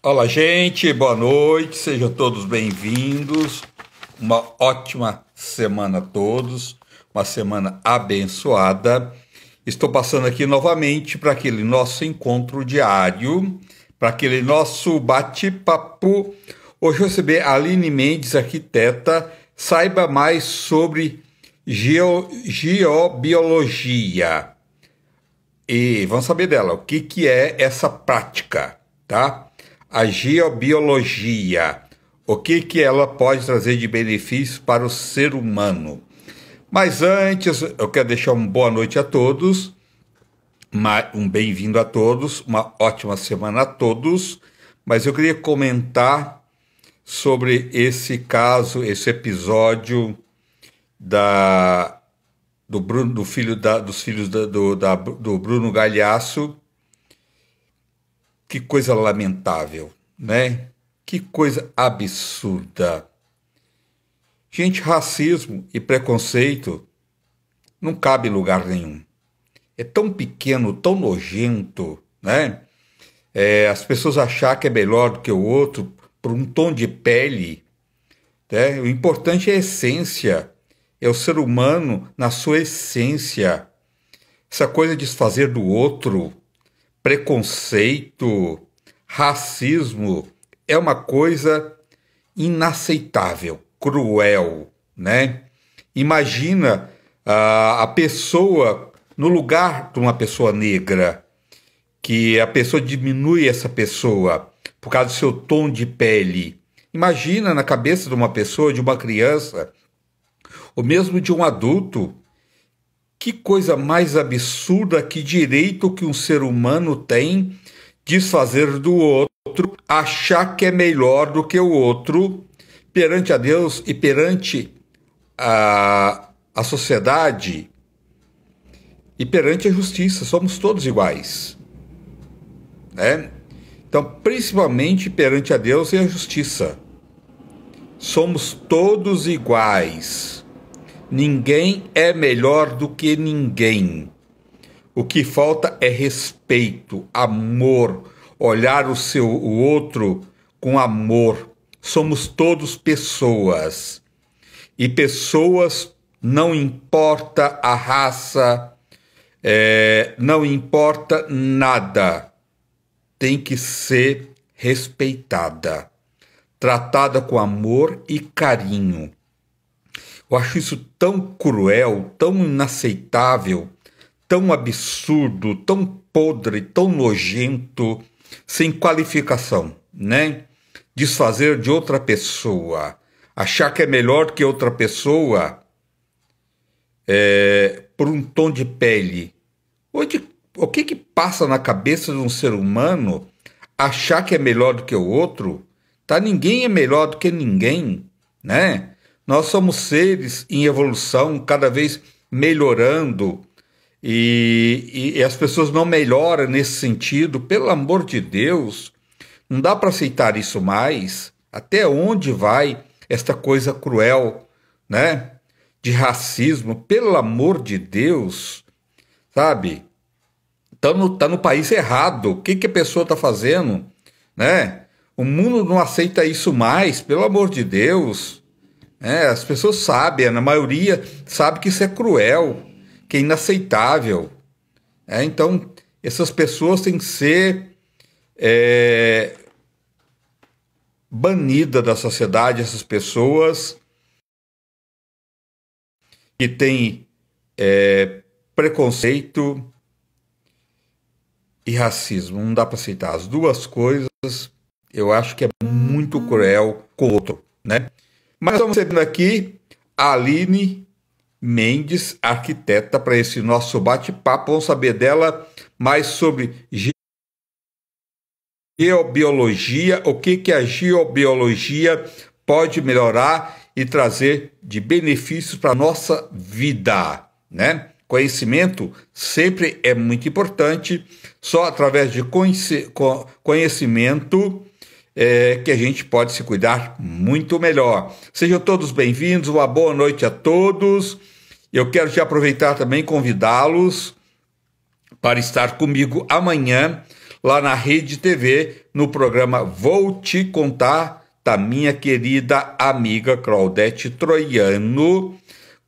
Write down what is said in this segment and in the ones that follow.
Olá, gente, boa noite, sejam todos bem-vindos. Uma ótima semana a todos, uma semana abençoada. Estou passando aqui novamente para aquele nosso encontro diário, para aquele nosso bate-papo. Hoje eu recebi a Aline Mendes, arquiteta. Saiba mais sobre geobiologia. E vamos saber dela, o que é essa prática, tá? A geobiologia, o que ela pode trazer de benefício para o ser humano. Mas antes, eu quero deixar uma boa noite a todos, um bem-vindo a todos, uma ótima semana a todos, mas eu queria comentar sobre esse caso, esse episódio do Bruno, dos filhos do Bruno Galhaço. Que coisa lamentável, né? Que coisa absurda. Gente, racismo e preconceito não cabe em lugar nenhum. É tão pequeno, tão nojento, né? As pessoas achar que é melhor do que o outro por um tom de pele, né? O importante é a essência, é o ser humano na sua essência. Essa coisa de desfazer do outro, preconceito, racismo, é uma coisa inaceitável, cruel, né? Imagina a pessoa no lugar de uma pessoa negra, que a pessoa diminui essa pessoa por causa do seu tom de pele. Imagina na cabeça de uma pessoa, de uma criança, ou mesmo de um adulto. Que coisa mais absurda, que direito que um ser humano tem desfazer do outro, achar que é melhor do que o outro perante a Deus e perante a sociedade e perante a justiça. Somos todos iguais, né? Então, principalmente perante a Deus e a justiça. Somos todos iguais. Ninguém é melhor do que ninguém. O que falta é respeito, amor, olhar o outro com amor. Somos todos pessoas. E pessoas, não importa a raça, não importa nada, tem que ser respeitada, tratada com amor e carinho. Eu acho isso tão cruel, tão inaceitável, tão absurdo, tão podre, tão nojento, sem qualificação, né? Desfazer de outra pessoa, achar que é melhor que outra pessoa por um tom de pele. O que passa na cabeça de um ser humano achar que é melhor do que o outro? Tá? Ninguém é melhor do que ninguém, né? Nós somos seres em evolução, cada vez melhorando, e as pessoas não melhoram nesse sentido. Pelo amor de Deus, não dá para aceitar isso mais. Até onde vai esta coisa cruel, né? De racismo, pelo amor de Deus, sabe? Tá no país errado. O que a pessoa está fazendo, né? O mundo não aceita isso mais, pelo amor de Deus. As pessoas sabem, na maioria sabe que isso é cruel, que é inaceitável. Então, essas pessoas têm que ser banidas da sociedade, essas pessoas que têm preconceito e racismo. Não dá para aceitar as duas coisas. Eu acho que é muito cruel com o outro, né? Mas estamos recebendo aqui a Aline Mendes, arquiteta, para esse nosso bate-papo. Vamos saber dela mais sobre geobiologia, o que a geobiologia pode melhorar e trazer de benefícios para a nossa vida, né? Conhecimento sempre é muito importante, só através de conhecimento que a gente pode se cuidar muito melhor. Sejam todos bem-vindos, uma boa noite a todos. Eu quero te aproveitar também, convidá-los para estar comigo amanhã lá na Rede TV, no programa Vou Te Contar, da minha querida amiga Claudete Troiano.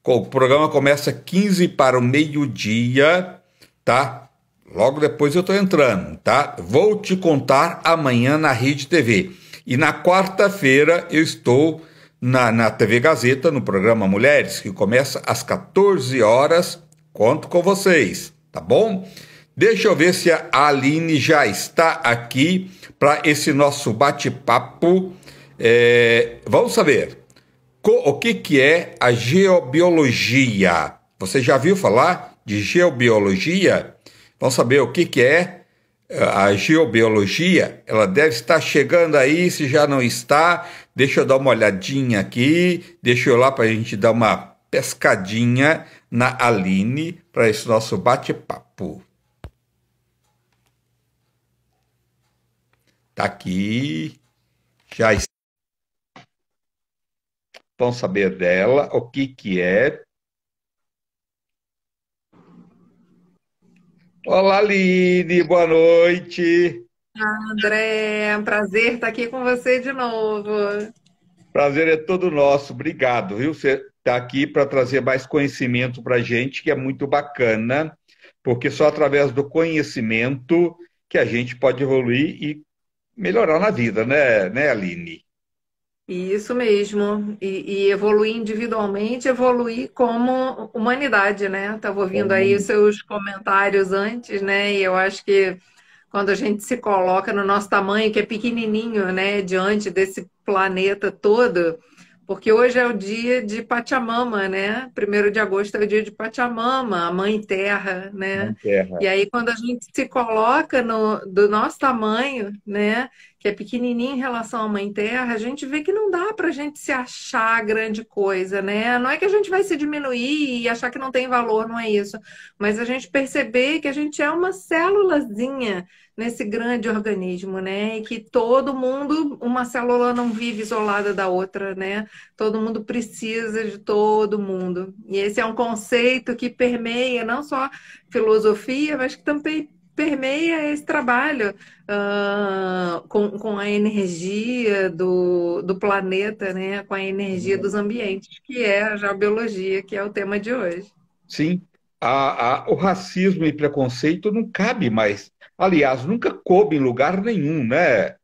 O programa começa 15 para o meio-dia, tá? Logo depois eu estou entrando, tá? Vou Te Contar amanhã na Rede TV. E na quarta-feira eu estou na TV Gazeta, no programa Mulheres, que começa às 14 horas. Conto com vocês, tá bom? Deixa eu ver se a Aline já está aqui para esse nosso bate-papo. Vamos saber o que é a geobiologia. Você já viu falar de geobiologia? Vamos saber o que é a geobiologia. Ela deve estar chegando aí, se já não está. Deixa eu dar uma olhadinha aqui. Deixa eu ir lá para a gente dar uma pescadinha na Aline para esse nosso bate-papo. Tá aqui. Já está. Vamos saber dela o que é. Olá, Aline, boa noite. André, é um prazer estar aqui com você de novo. Prazer é todo nosso. Obrigado, viu? Você está aqui para trazer mais conhecimento para a gente, que é muito bacana, porque só através do conhecimento que a gente pode evoluir e melhorar na vida, né, Aline? Isso mesmo. E evoluir individualmente, evoluir como humanidade, né? Estava ouvindo aí os seus comentários antes, né? E eu acho que quando a gente se coloca no nosso tamanho, que é pequenininho, né, diante desse planeta todo, porque hoje é o dia de Pachamama, né? 1º de agosto é o dia de Pachamama, a Mãe Terra, né? Mãe Terra. E aí, quando a gente se coloca do nosso tamanho, né, que é pequenininho em relação à Mãe Terra, a gente vê que não dá para a gente se achar grande coisa, né? Não é que a gente vai se diminuir e achar que não tem valor, não é isso. Mas a gente perceber que a gente é uma célulazinha nesse grande organismo, né? E que todo mundo, uma célula não vive isolada da outra, né? Todo mundo precisa de todo mundo. E esse é um conceito que permeia não só filosofia, mas que também permeia esse trabalho com a energia do planeta, né? Com a energia dos ambientes, que é a geobiologia, que é o tema de hoje. Sim, o racismo e preconceito não cabe mais. Aliás, nunca coube em lugar nenhum, né?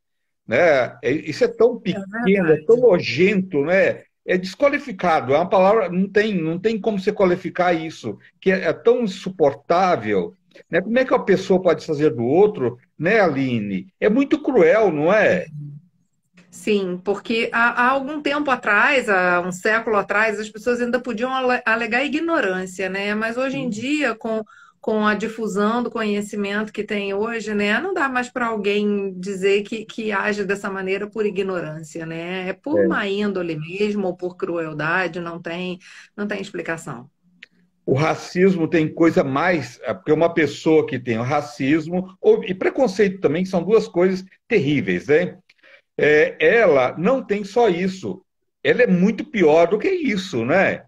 Isso é tão É pequeno, é tão verdade. nojento, né? É desqualificado. É uma palavra, não tem como você qualificar isso, que é tão insuportável, né? Como é que uma pessoa pode fazer do outro, né, Aline? É muito cruel, não é? Sim, porque há algum tempo atrás, há um século atrás, as pessoas ainda podiam alegar ignorância, né? Mas hoje em dia, com a difusão do conhecimento que tem hoje, né, não dá mais para alguém dizer que age dessa maneira por ignorância, né? É por má índole mesmo, ou por crueldade, não tem explicação. O racismo tem coisa mais, porque uma pessoa que tem o racismo e preconceito também, que são duas coisas terríveis, né? Ela não tem só isso, ela é muito pior do que isso, né?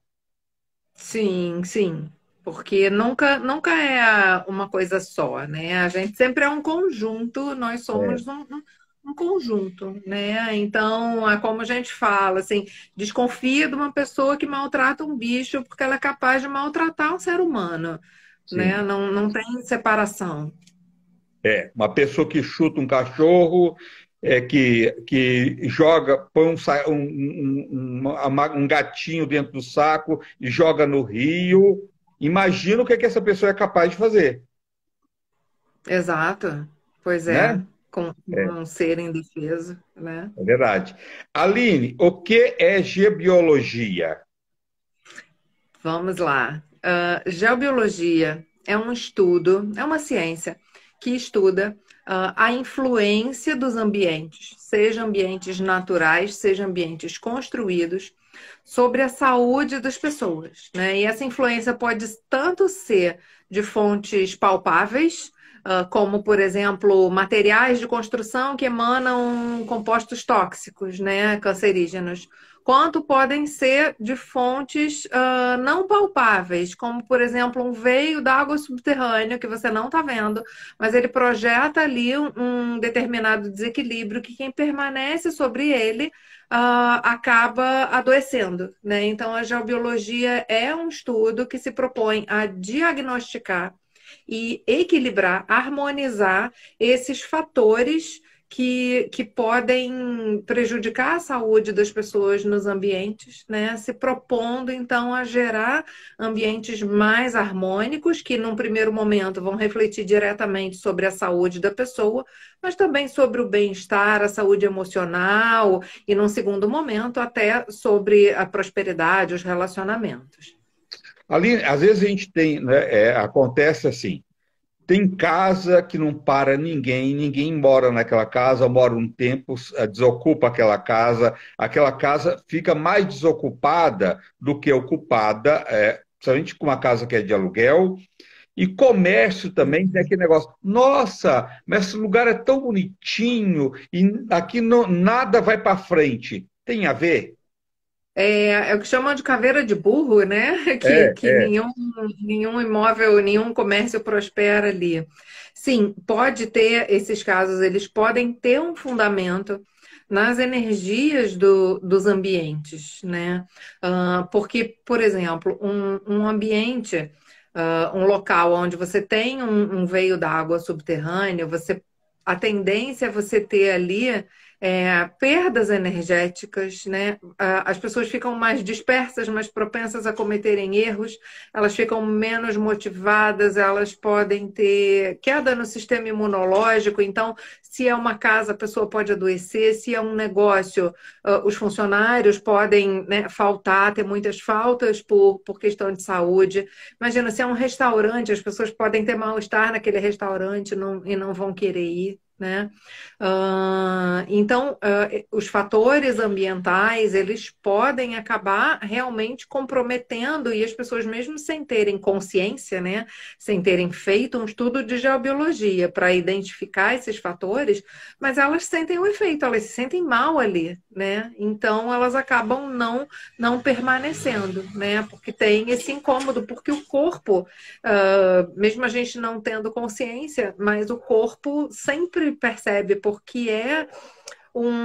Sim, sim. Porque nunca é uma coisa só, né? A gente sempre é um conjunto, nós É, somos um conjunto, né? Então, é como a gente fala, assim, desconfia de uma pessoa que maltrata um bicho porque ela é capaz de maltratar um ser humano, né? sim. Não tem separação. Uma pessoa que chuta um cachorro, que joga, põe um gatinho dentro do saco e joga no rio. Imagina o que essa pessoa é capaz de fazer, Exato. Pois é, né? com É, um ser indefeso, né? é verdade. Aline, o que é geobiologia? Vamos lá. Geobiologia é um estudo, é uma ciência que estuda a influência dos ambientes, seja ambientes naturais, seja ambientes construídos, sobre a saúde das pessoas, né? E essa influência pode tanto ser de fontes palpáveis, como, por exemplo, materiais de construção que emanam compostos tóxicos, né, cancerígenos, quanto podem ser de fontes não palpáveis, como, por exemplo, um veio d'água subterrânea que você não está vendo, mas ele projeta ali um determinado desequilíbrio que quem permanece sobre ele acaba adoecendo, né? Então, a geobiologia é um estudo que se propõe a diagnosticar e equilibrar, harmonizar esses fatores que podem prejudicar a saúde das pessoas nos ambientes, né? Se propondo, então, a gerar ambientes mais harmônicos, que, num primeiro momento, vão refletir diretamente sobre a saúde da pessoa, mas também sobre o bem-estar, a saúde emocional, e, num segundo momento, até sobre a prosperidade, os relacionamentos. Ali, às vezes a gente tem, né, acontece assim, tem casa que não para ninguém, ninguém mora naquela casa, mora um tempo, desocupa aquela casa fica mais desocupada do que ocupada, principalmente com uma casa que é de aluguel, e comércio também tem aquele negócio, nossa, mas esse lugar é tão bonitinho, e aqui nada vai para frente. Tem a ver? É o que chamam de caveira de burro, né? É, Que nenhum imóvel, nenhum comércio prospera ali. Sim, pode ter esses casos, eles podem ter um fundamento nas energias dos ambientes, né? Porque, por exemplo, um ambiente, um local onde você tem um veio d'água subterrâneo, a tendência é você ter ali perdas energéticas, né? As pessoas ficam mais dispersas, mais propensas a cometerem erros, elas ficam menos motivadas, elas podem ter queda no sistema imunológico. Então, se é uma casa, a pessoa pode adoecer, se é um negócio, os funcionários podem, né, faltar, ter muitas faltas por questão de saúde. Imagina, se é um restaurante, as pessoas podem ter mal-estar naquele restaurante e não vão querer ir. Né? Então, os fatores ambientais, eles podem acabar realmente comprometendo, e as pessoas mesmo sem terem consciência, né, sem terem feito um estudo de geobiologia para identificar esses fatores, mas elas sentem o efeito, elas se sentem mal ali, né? Então, elas acabam não permanecendo, né? Porque tem esse incômodo, porque o corpo, mesmo a gente não tendo consciência, mas o corpo sempre percebe, porque é um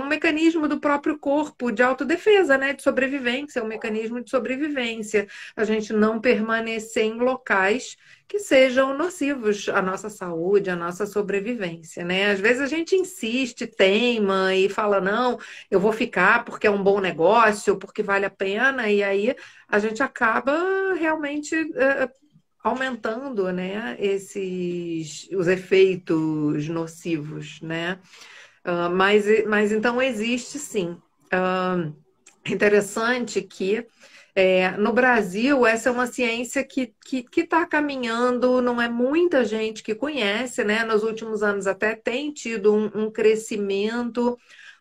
mecanismo do próprio corpo de autodefesa, né? De sobrevivência, é um mecanismo de sobrevivência. A gente não permanecer em locais que sejam nocivos à nossa saúde, à nossa sobrevivência, né? Às vezes a gente insiste, teima e fala, não, eu vou ficar porque é um bom negócio, porque vale a pena, e aí a gente acaba realmente aumentando, né, os efeitos nocivos, né? Mas então existe sim. Interessante que no Brasil essa é uma ciência que está caminhando, não é muita gente que conhece, né? Nos últimos anos até tem tido um crescimento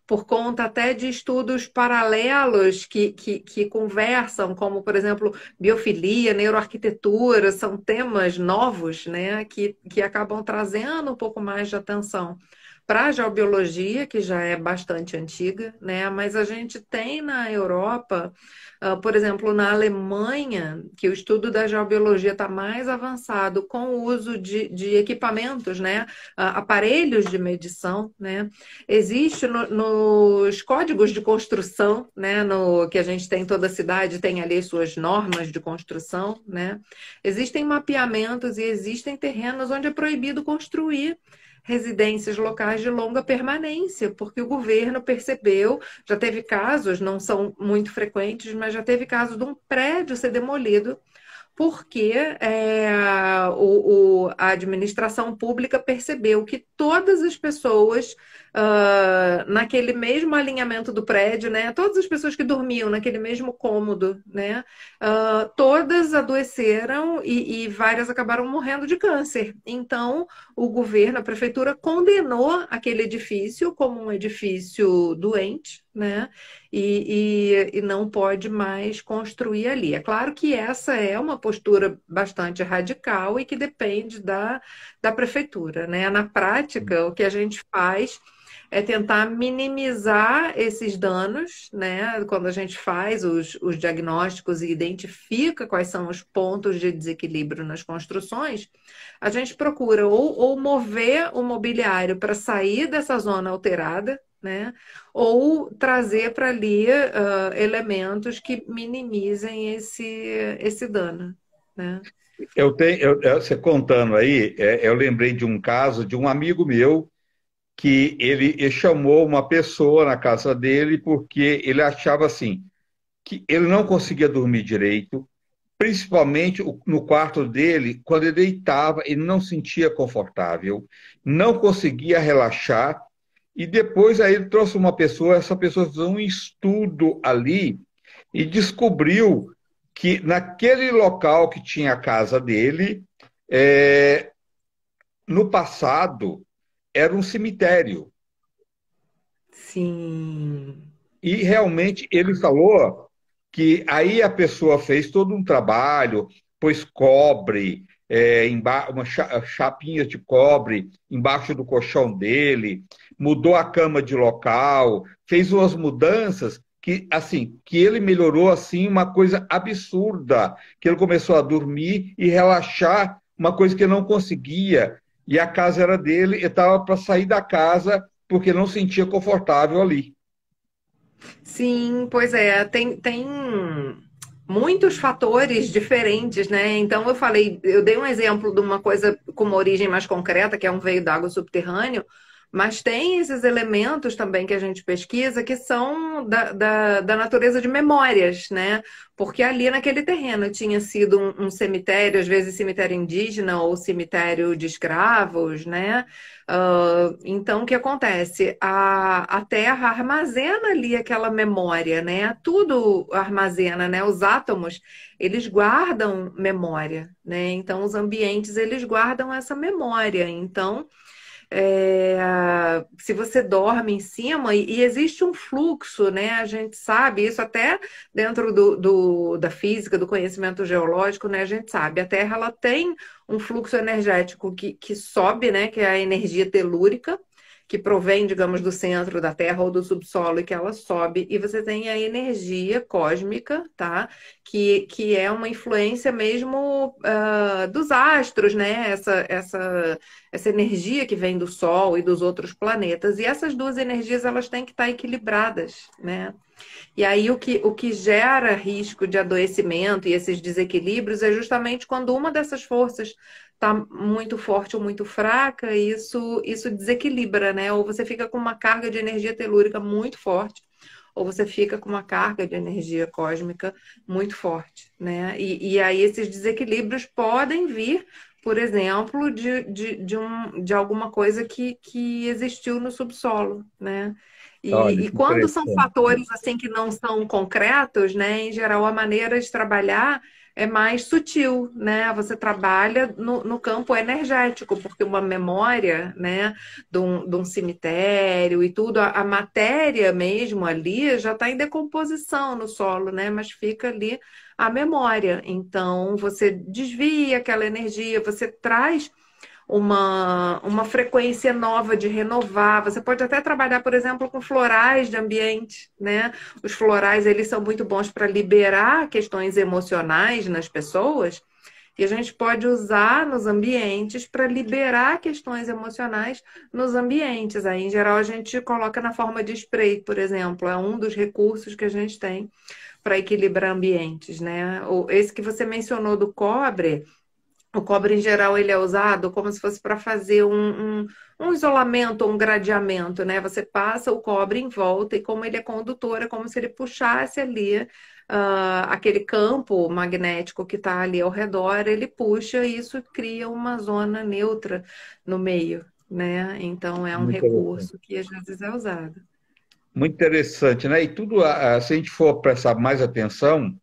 por conta até de estudos paralelos que conversam, como, por exemplo, biofilia, neuroarquitetura, são temas novos, né, que acabam trazendo um pouco mais de atenção para a geobiologia, que já é bastante antiga, né, mas a gente tem na Europa, por exemplo, na Alemanha, que o estudo da geobiologia está mais avançado com o uso de equipamentos, né, aparelhos de medição, né. Existe nos códigos de construção, né, que a gente tem, toda cidade tem ali suas normas de construção, né? Existem mapeamentos e existem terrenos onde é proibido construir residências locais de longa permanência, porque o governo percebeu, já teve casos, não são muito frequentes, mas já teve casos de um prédio ser demolido porque a administração pública percebeu que todas as pessoas naquele mesmo alinhamento do prédio, né, todas as pessoas que dormiam naquele mesmo cômodo, né, todas adoeceram e várias acabaram morrendo de câncer. Então, o governo, a prefeitura, condenou aquele edifício como um edifício doente, né? e não pode mais construir ali. É claro que essa é uma postura bastante radical e que depende da prefeitura, né? Na prática, o que a gente faz é tentar minimizar esses danos, né? Quando a gente faz os diagnósticos e identifica quais são os pontos de desequilíbrio nas construções, a gente procura ou mover o mobiliário para sair dessa zona alterada, né? Ou trazer para ali elementos que minimizem esse dano, né? Você contando aí, eu lembrei de um caso de um amigo meu que ele chamou uma pessoa na casa dele porque ele achava assim que ele não conseguia dormir direito, principalmente no quarto dele, quando ele deitava, ele não sentia confortável, não conseguia relaxar. E depois aí ele trouxe uma pessoa, essa pessoa fez um estudo ali e descobriu que naquele local que tinha a casa dele, é, no passado era um cemitério. Sim, E realmente ele falou que aí a pessoa fez todo um trabalho, pôs cobre, uma chapinha de cobre embaixo do colchão dele, mudou a cama de local, fez umas mudanças que assim que ele melhorou assim uma coisa absurda, que ele começou a dormir e relaxar, uma coisa que ele não conseguia. E a casa era dele, ele estava para sair da casa porque não sentia confortável ali. sim, pois é, tem muitos fatores diferentes, né? Então eu dei um exemplo de uma coisa com uma origem mais concreta, que é um veio d'água subterrâneo, mas tem esses elementos também que a gente pesquisa que são da natureza de memórias, né? Porque ali naquele terreno tinha sido um cemitério, às vezes cemitério indígena ou cemitério de escravos, né? Então, o que acontece? A Terra armazena ali aquela memória, né? Tudo armazena, né? Os átomos, eles guardam memória, né? Então, os ambientes, eles guardam essa memória. Então, se você dorme em cima, e existe um fluxo, né? A gente sabe isso até dentro da física, do conhecimento geológico, né? A gente sabe, a Terra ela tem um fluxo energético que sobe, né? Que é a energia telúrica, que provém, digamos, do centro da Terra ou do subsolo e que ela sobe, e você tem a energia cósmica, tá? Que é uma influência mesmo dos astros, né? Essa energia que vem do Sol e dos outros planetas. E essas duas energias elas têm que estar equilibradas, né? E aí o que gera risco de adoecimento e esses desequilíbrios é justamente quando uma dessas forças está muito forte ou muito fraca, isso desequilibra, né? Ou você fica com uma carga de energia telúrica muito forte, ou você fica com uma carga de energia cósmica muito forte, né? E aí esses desequilíbrios podem vir, por exemplo, de alguma coisa que existiu no subsolo, né? Olha, E que quando são interessante. fatores assim que não são concretos, né, em geral a maneira de trabalhar é mais sutil, né? Você trabalha no campo energético, porque uma memória, né, de um cemitério e tudo, a matéria mesmo ali já está em decomposição no solo, né? Mas fica ali a memória. Então você desvia aquela energia, você traz uma frequência nova de renovar. Você pode até trabalhar, por exemplo, com florais de ambiente, né? Os florais, eles são muito bons para liberar questões emocionais nas pessoas. E a gente pode usar nos ambientes para liberar questões emocionais nos ambientes. Aí, em geral, a gente coloca na forma de spray, por exemplo. É um dos recursos que a gente tem para equilibrar ambientes, né? Esse que você mencionou do cobre, o cobre, em geral, ele é usado como se fosse para fazer um isolamento, um gradeamento, né? Você passa o cobre em volta e como ele é condutor, é como se ele puxasse ali aquele campo magnético que está ali ao redor, ele puxa e isso cria uma zona neutra no meio, né? Então, é um Muito interessante. recurso que às vezes é usado. Muito interessante, né? E tudo, se a gente for prestar mais atenção,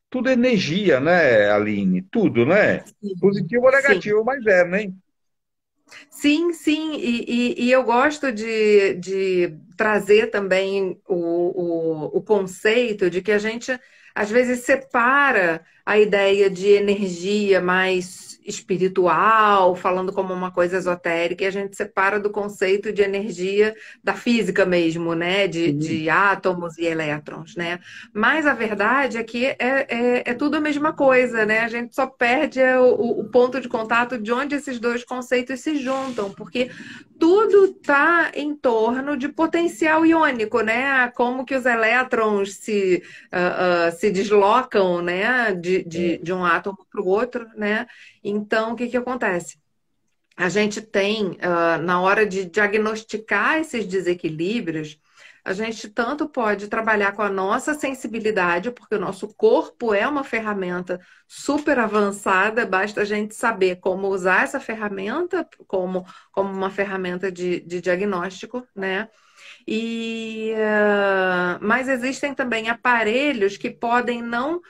tudo é energia, né, Aline? Tudo, né? Sim, Positivo ou sim. negativo, mas é, né? Sim, sim, e eu gosto de trazer também o conceito de que a gente às vezes separa a ideia de energia mais espiritual, falando como uma coisa esotérica, e a gente separa do conceito de energia da física mesmo, né? Sim. De átomos e elétrons, né? Mas a verdade é que é tudo a mesma coisa, né? A gente só perde o ponto de contato de onde esses dois conceitos se juntam, porque tudo está em torno de potencial iônico, né? Como que os elétrons se deslocam, né? De um átomo para o outro, né? Então, o que que acontece? A gente tem, na hora de diagnosticar esses desequilíbrios, a gente tanto pode trabalhar com a nossa sensibilidade, porque o nosso corpo é uma ferramenta super avançada, basta a gente saber como usar essa ferramenta como uma ferramenta de diagnóstico, né? Mas existem também aparelhos que podem não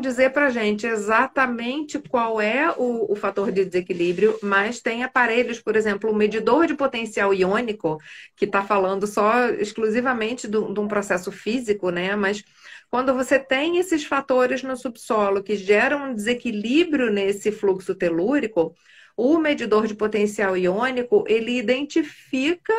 dizer para a gente exatamente qual é o fator de desequilíbrio, mas tem aparelhos, por exemplo, o medidor de potencial iônico, que está falando só exclusivamente de um processo físico, né? Mas quando você tem esses fatores no subsolo que geram um desequilíbrio nesse fluxo telúrico, o medidor de potencial iônico, ele identifica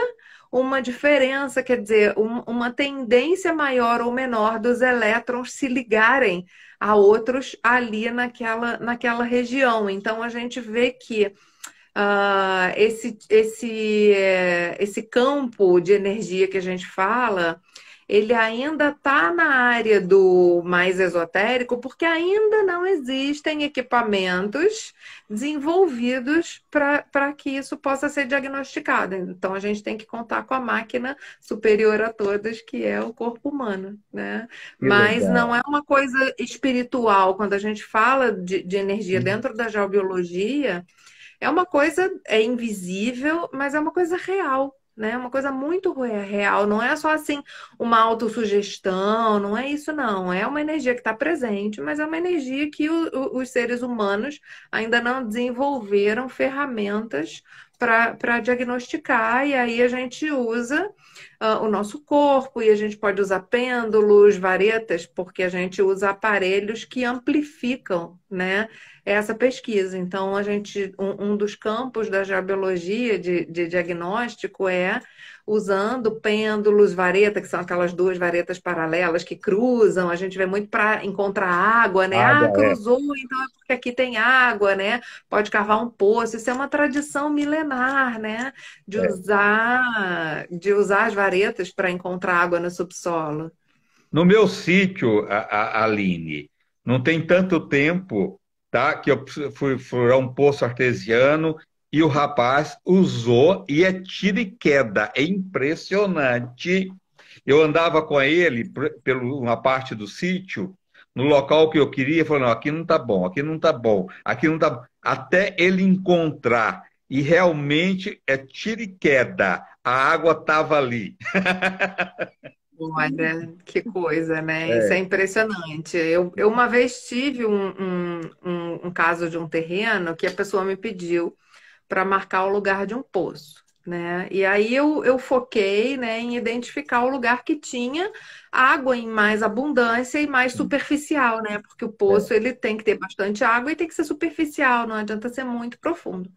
uma diferença, quer dizer, uma tendência maior ou menor dos elétrons se ligarem a outros ali naquela região. Então, a gente vê que esse campo de energia que a gente fala, ele ainda está na área do mais esotérico, porque ainda não existem equipamentos desenvolvidos para que isso possa ser diagnosticado. Então, a gente tem que contar com a máquina superior a todas, que é o corpo humano, né? Que Mas legal. não é uma coisa espiritual. Quando a gente fala de energia dentro da geobiologia, é uma coisa, é invisível, mas é uma coisa real, né? É uma coisa muito real. Não é só assim uma autossugestão, não é isso, não. É uma energia que está presente, mas é uma energia que os seres humanos ainda não desenvolveram ferramentas para diagnosticar, e aí a gente usa o nosso corpo, e a gente pode usar pêndulos, varetas, porque a gente usa aparelhos que amplificam, né, essa pesquisa. Então, um dos campos da geobiologia de diagnóstico é usando pêndulos, vareta, que são aquelas duas varetas paralelas que cruzam. A gente vê muito para encontrar água, né? Ah, Água, é. cruzou, então é porque aqui tem água, né? Pode cavar um poço. Isso é uma tradição milenar, né? É. De usar as varetas para encontrar água no subsolo. No meu sítio, Aline, não tem tanto tempo, tá, que eu fui furar um poço artesiano e o rapaz usou e é tiro e queda. É impressionante. Eu andava com ele pela uma parte do sítio, no local que eu queria, falando, não, aqui não tá bom, aqui não tá bom, aqui não tá bom, até ele encontrar. E realmente é tiro e queda. A água estava ali. Olha, que coisa, né? Isso é É. impressionante. Eu uma vez tive um caso de um terreno que a pessoa me pediu para marcar o lugar de um poço, né? E aí eu foquei, né, em identificar o lugar que tinha água em mais abundância e mais superficial, né? Porque o É. poço ele tem que ter bastante água e tem que ser superficial, não adianta ser muito profundo.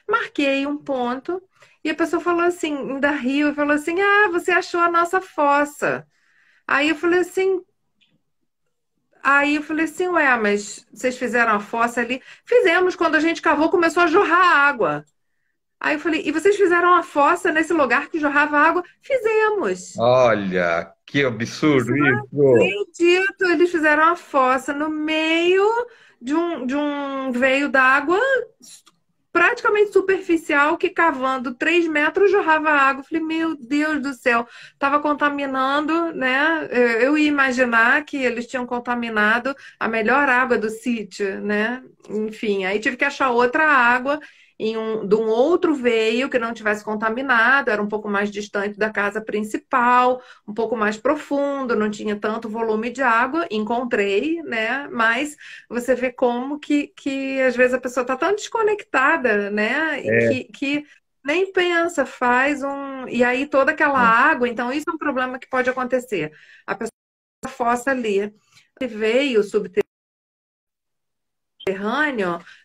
Marquei um ponto e a pessoa falou assim, ainda riu e falou assim: Ah, você achou a nossa fossa. Aí eu falei assim, ué, mas vocês fizeram a fossa ali? Fizemos, quando a gente cavou, começou a jorrar água. Aí eu falei, e vocês fizeram a fossa nesse lugar que jorrava água? Fizemos. Olha, que Eu absurdo disse, não isso! acredito, eles fizeram a fossa no meio de um veio d'água praticamente superficial que cavando 3 metros jorrava água. Eu falei, meu Deus do céu, estava contaminando, né? Eu ia imaginar que eles tinham contaminado a melhor água do sítio, né? Enfim, aí tive que achar outra água de um outro veio que não tivesse contaminado, era um pouco mais distante da casa principal, um pouco mais profundo, não tinha tanto volume de água, encontrei, né? Mas você vê como que às vezes a pessoa está tão desconectada, né? É, Que nem pensa, faz um. E aí toda aquela é, água, então isso é um problema que pode acontecer. A pessoa fossa ali, veio subterrâneo,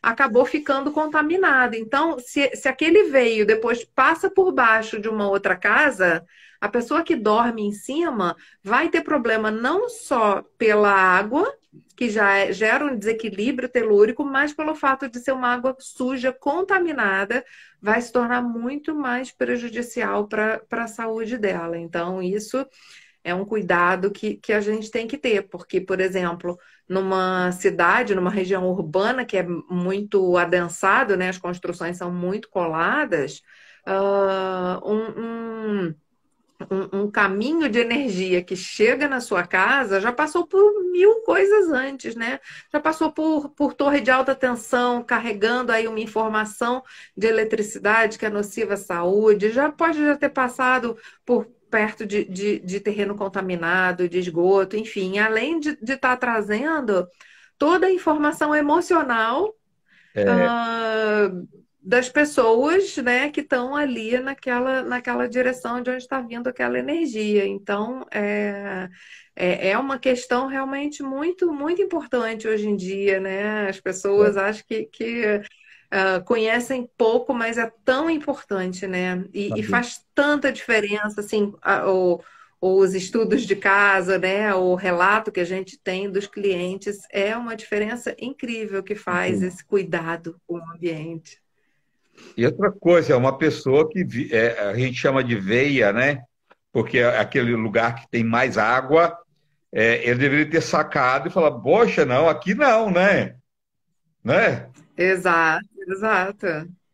acabou ficando contaminado. Então, se aquele veio depois passa por baixo de uma outra casa, a pessoa que dorme em cima vai ter problema não só pela água, que gera um desequilíbrio telúrico, mas pelo fato de ser uma água suja, contaminada, vai se tornar muito mais prejudicial para a saúde dela. Então, isso é um cuidado que a gente tem que ter, porque, por exemplo, numa cidade, numa região urbana que é muito adensado, né, as construções são muito coladas, ah, um caminho de energia que chega na sua casa já passou por mil coisas antes, né? Já passou por torre de alta tensão, carregando aí uma informação de eletricidade que é nociva à saúde, já ter passado por perto de terreno contaminado, de esgoto, enfim, além de estar trazendo toda a informação emocional é, ah, das pessoas, né, que estão ali naquela direção de onde está vindo aquela energia. Então, é uma questão realmente muito, muito importante hoje em dia, né? As é, pessoas acho que conhecem pouco, mas é tão importante, né? E também. faz tanta diferença, assim, os estudos de casa, né? O relato que a gente tem dos clientes é uma diferença incrível que faz esse cuidado com o ambiente. E outra coisa, é uma pessoa que a gente chama de veia, né? Porque é aquele lugar que tem mais água, ele deveria ter sacado e falar, poxa, não, aqui não, né? Né? Exato, exato.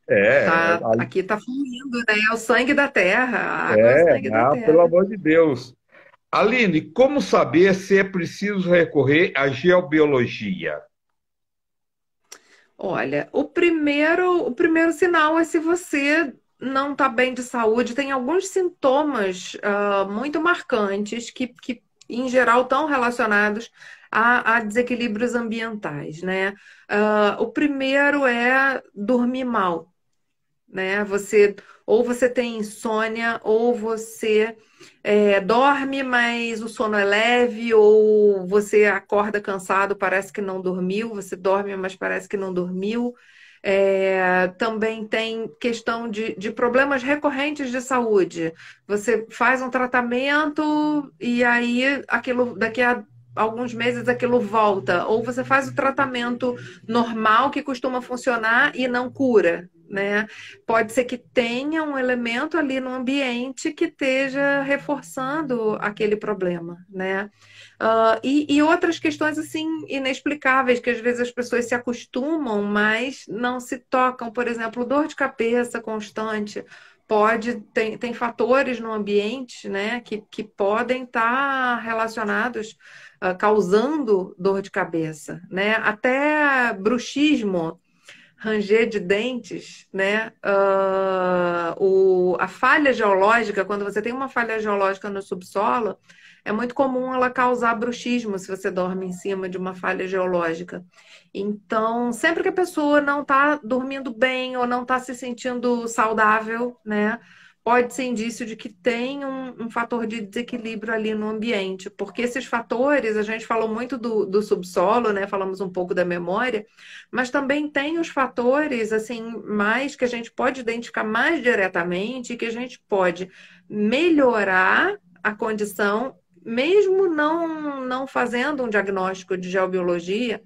Aí, Aqui tá fluindo, né? É o sangue da terra, a água é o sangue da não, pelo terra. amor de Deus. Aline, como saber se é preciso recorrer à geobiologia? Olha, o primeiro sinal é se você não está bem de saúde, tem alguns sintomas muito marcantes que, em geral, estão relacionados a desequilíbrios ambientais, né? O primeiro é dormir mal, né? Ou você tem insônia, ou você dorme, mas o sono é leve, ou você acorda cansado, parece que não dormiu, você dorme, mas parece que não dormiu. Também tem questão de problemas recorrentes de saúde. Você faz um tratamento e aí aquilo daqui a alguns meses aquilo volta, ou você faz o tratamento normal que costuma funcionar e não cura, né? Pode ser que tenha um elemento ali no ambiente que esteja reforçando aquele problema, né? E outras questões assim inexplicáveis que às vezes as pessoas se acostumam, mas não se tocam. Por exemplo, dor de cabeça constante. Tem fatores no ambiente, né, que podem estar relacionados, causando dor de cabeça, né? Até bruxismo, ranger de dentes, né? A falha geológica, quando você tem uma falha geológica no subsolo, é muito comum ela causar bruxismo se você dorme em cima de uma falha geológica. Então, sempre que a pessoa não está dormindo bem ou não está se sentindo saudável, né? Pode ser indício de que tem um fator de desequilíbrio ali no ambiente, porque esses fatores, a gente falou muito do subsolo, né? Falamos um pouco da memória, mas também tem os fatores, assim, mais que a gente pode identificar mais diretamente e que a gente pode melhorar a condição, mesmo não fazendo um diagnóstico de geobiologia,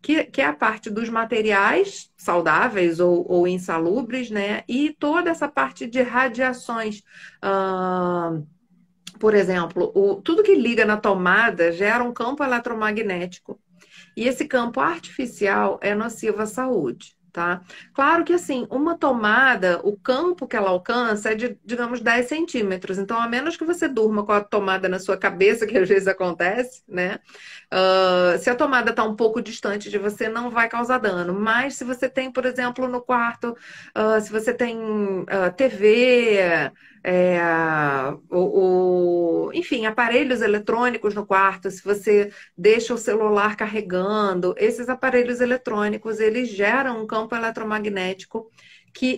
que é a parte dos materiais saudáveis ou insalubres, né? E toda essa parte de radiações. Ah, por exemplo, tudo que liga na tomada gera um campo eletromagnético. E esse campo artificial é nocivo à saúde. tá? Claro que assim, uma tomada, o campo que ela alcança é de, digamos, 10 centímetros. Então, a menos que você durma com a tomada na sua cabeça, que às vezes acontece, né? Se a tomada está um pouco distante de você, não vai causar dano. Mas se você tem, por exemplo, no quarto, se você tem TV, é, enfim, aparelhos eletrônicos no quarto, se você deixa o celular carregando, esses aparelhos eletrônicos, eles geram um campo eletromagnético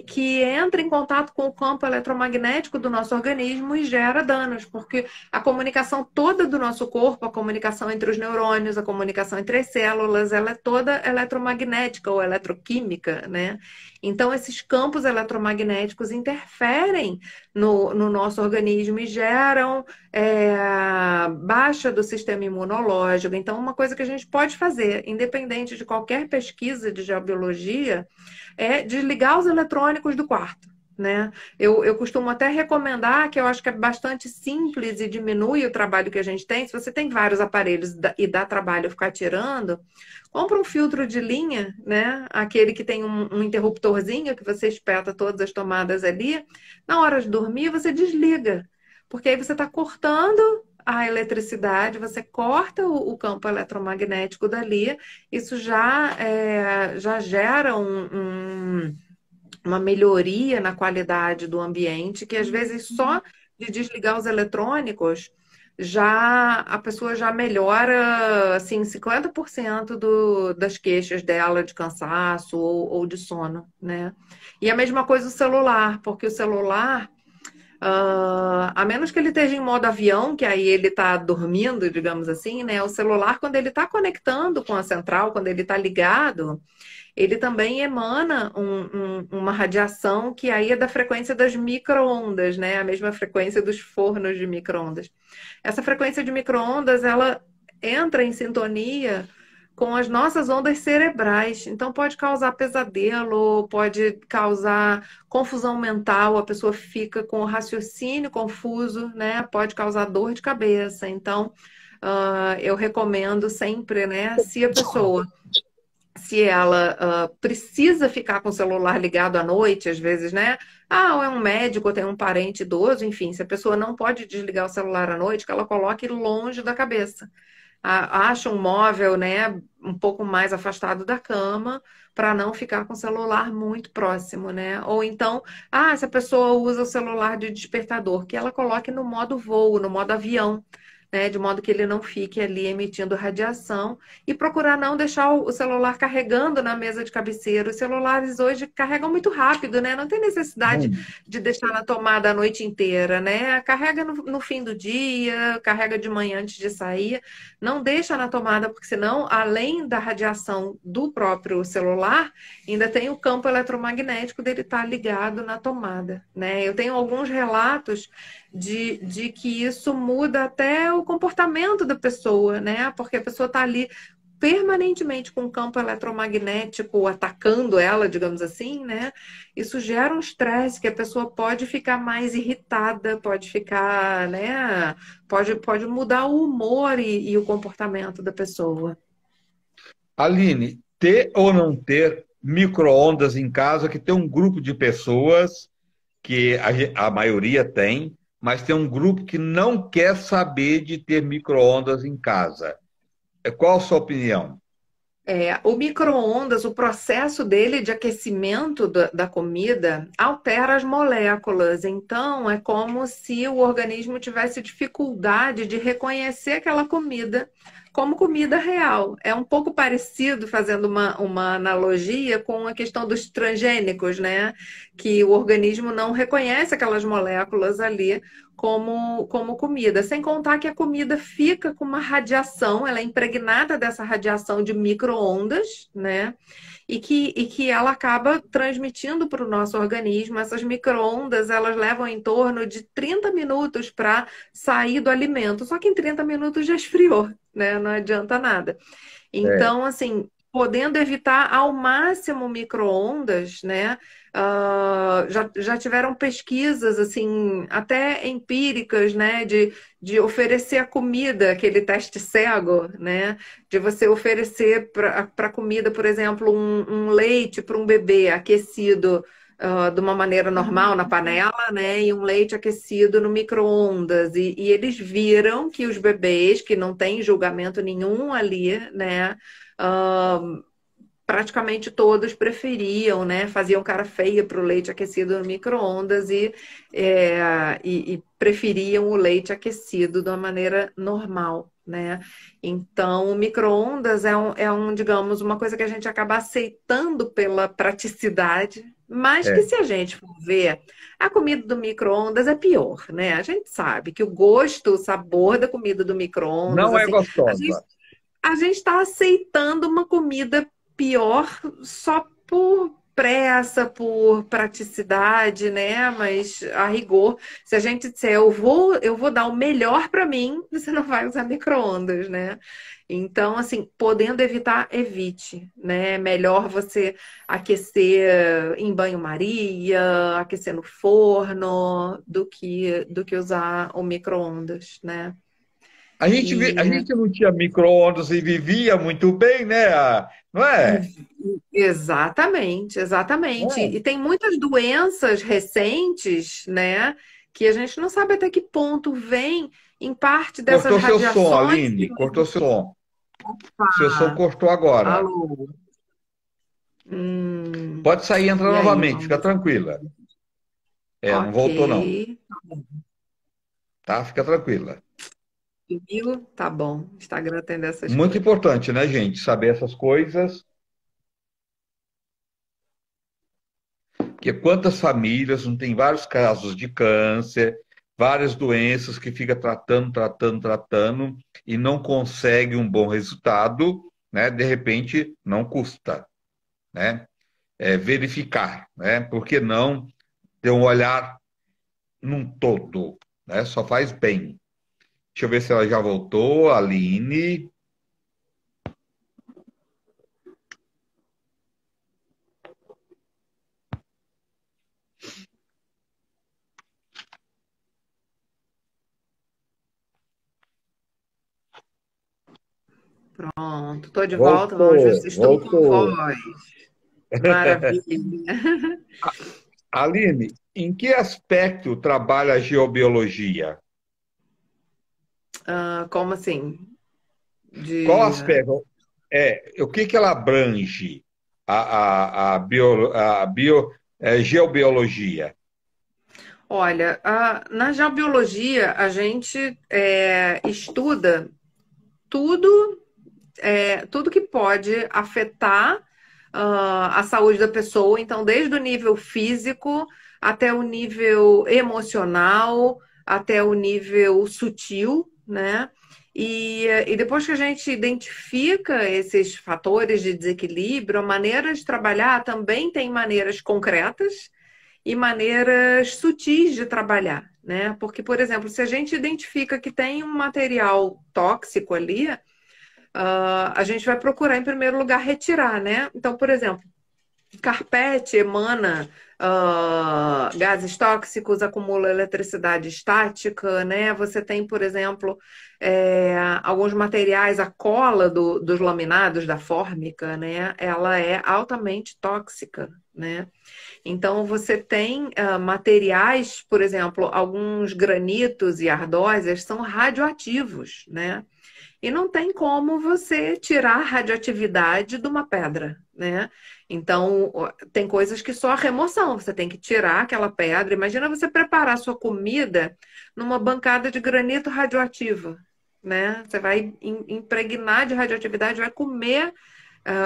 que entra em contato com o campo eletromagnético do nosso organismo e gera danos, porque a comunicação toda do nosso corpo, a comunicação entre os neurônios, a comunicação entre as células, ela é toda eletromagnética ou eletroquímica, né? Então, esses campos eletromagnéticos interferem no nosso organismo e geram baixa do sistema imunológico. Então, uma coisa que a gente pode fazer, independente de qualquer pesquisa de geobiologia, é desligar os eletrônicos do quarto. Né? Eu costumo até recomendar, que eu acho que é bastante simples e diminui o trabalho que a gente tem. Se você tem vários aparelhos e dá trabalho ficar tirando, compra um filtro de linha, né? Aquele que tem um interruptorzinho que você espeta todas as tomadas ali. Na hora de dormir, você desliga, porque aí você está cortando a eletricidade, você corta o campo eletromagnético dali, isso já gera uma melhoria na qualidade do ambiente, que às vezes só de desligar os eletrônicos a pessoa já melhora assim 50% das queixas dela de cansaço ou de sono, né? E a mesma coisa o celular, porque o celular, a menos que ele esteja em modo avião, que aí ele está dormindo, digamos assim, né? O celular, quando ele está conectando com a central, quando ele está ligado, ele também emana uma radiação que aí é da frequência das micro-ondas, né? A mesma frequência dos fornos de micro-ondas. Essa frequência de micro-ondas, ela entra em sintonia com as nossas ondas cerebrais. Então, pode causar pesadelo, pode causar confusão mental, a pessoa fica com o raciocínio confuso, né? Pode causar dor de cabeça. Então, eu recomendo sempre, né? Se ela precisa ficar com o celular ligado à noite, às vezes, né? Ou é um médico, ou tem um parente idoso, enfim, se a pessoa não pode desligar o celular à noite, que ela coloque longe da cabeça. Acha um móvel, né, um pouco mais afastado da cama, para não ficar com o celular muito próximo, né? Ou então, se a pessoa usa o celular de despertador, que ela coloque no modo voo, no modo avião, né, de modo que ele não fique ali emitindo radiação, e procurar não deixar o celular carregando na mesa de cabeceira. Os celulares hoje carregam muito rápido, né? Não tem necessidade de deixar na tomada a noite inteira, né? Carrega no fim do dia, carrega de manhã antes de sair, não deixa na tomada, porque senão, além da radiação do próprio celular, ainda tem o campo eletromagnético dele estar ligado na tomada, né? Eu tenho alguns relatos de que isso muda até o comportamento da pessoa, né? Porque a pessoa está ali permanentemente com o campo eletromagnético atacando ela, digamos assim, né? Isso gera um estresse que a pessoa pode ficar mais irritada, pode ficar, né? Pode mudar o humor e o comportamento da pessoa. Aline, ter ou não ter micro-ondas em casa, que tem um grupo de pessoas que a maioria tem, mas tem um grupo que não quer saber de ter micro-ondas em casa. Qual a sua opinião? O micro-ondas, o processo dele de aquecimento da comida altera as moléculas. Então, é como se o organismo tivesse dificuldade de reconhecer aquela comida como comida real. É um pouco parecido, fazendo uma analogia, com a questão dos transgênicos, né? Que o organismo não reconhece aquelas moléculas ali como comida. Sem contar que a comida fica com uma radiação, ela é impregnada dessa radiação de micro-ondas, né? E que ela acaba transmitindo para o nosso organismo. Essas micro-ondas, elas levam em torno de 30 minutos para sair do alimento. Só que em 30 minutos já esfriou, né? Não adianta nada. É, Então, assim, podendo evitar ao máximo micro-ondas, né? Já tiveram pesquisas, assim, até empíricas, né, de oferecer a comida, aquele teste cego, né, de você oferecer para a comida, por exemplo, um leite para um bebê aquecido, de uma maneira normal na panela, né, e um leite aquecido no micro-ondas. E eles viram que os bebês, que não têm julgamento nenhum ali, né, ah, praticamente todos preferiam, né? Faziam cara feia para o leite aquecido no micro-ondas e preferiam o leite aquecido de uma maneira normal, né? Então, o micro-ondas digamos, uma coisa que a gente acaba aceitando pela praticidade, mas que É. se a gente for ver, a comida do micro-ondas é pior, né? A gente sabe que o gosto, o sabor da comida do micro-ondas, Não é assim, a gente gostosa. a gente está aceitando uma comida pior só por pressa, por praticidade, né? Mas a rigor, se a gente disser eu vou dar o melhor para mim, você não vai usar micro-ondas, né? Então, assim, podendo evitar, evite, né? É melhor você aquecer em banho-maria, aquecer no forno, do que usar o micro-ondas, né? A E gente não tinha micro-ondas e vivia muito bem, né? Não é? Exatamente, Não exatamente. é? E tem muitas doenças recentes, né, que a gente não sabe até que ponto vem em parte dessas Cortou seu som, radiações que Aline. Cortou seu som. Seu som Ah, cortou agora. alô. Pode sair e entrar E aí, novamente, fica vamos. tranquila. É, não Ok. voltou não, tá? Fica tranquila. Viu? Tá bom. Instagram tem dessas Muito coisas. importante, né, gente? Saber essas coisas. Porque quantas famílias não tem vários casos de câncer, várias doenças que fica tratando, tratando, tratando e não consegue um bom resultado, né? De repente, não custa, né? É, verificar, né? Por que não ter um olhar num todo, né? Só faz bem. Deixa eu ver se ela já voltou, Aline. Pronto, tô de volta. Vamos ver se Voltou, estou com voltou. voz. Maravilha. Aline, em que aspecto trabalha a geobiologia? Como assim? Qual De aspecto? O que que ela abrange? Geobiologia. Olha, na geobiologia a gente estuda tudo, tudo que pode afetar a saúde da pessoa, então, desde o nível físico até o nível emocional, até o nível sutil, né? E depois que a gente identifica esses fatores de desequilíbrio, a maneira de trabalhar também tem maneiras concretas e maneiras sutis de trabalhar, né? Porque, por exemplo, se a gente identifica que tem um material tóxico ali, a gente vai procurar, em primeiro lugar, retirar, né? Então, por exemplo, carpete emana gases tóxicos, acumula eletricidade estática, né? Você tem, por exemplo, alguns materiais, a cola dos laminados da fórmica, né? Ela é altamente tóxica, né? Então, você tem materiais, por exemplo, alguns granitos e ardósias são radioativos, né? E não tem como você tirar a radioatividade de uma pedra, né? Então, tem coisas que só a remoção, você tem que tirar aquela pedra. Imagina você preparar sua comida numa bancada de granito radioativo, né? Você vai impregnar de radioatividade, vai comer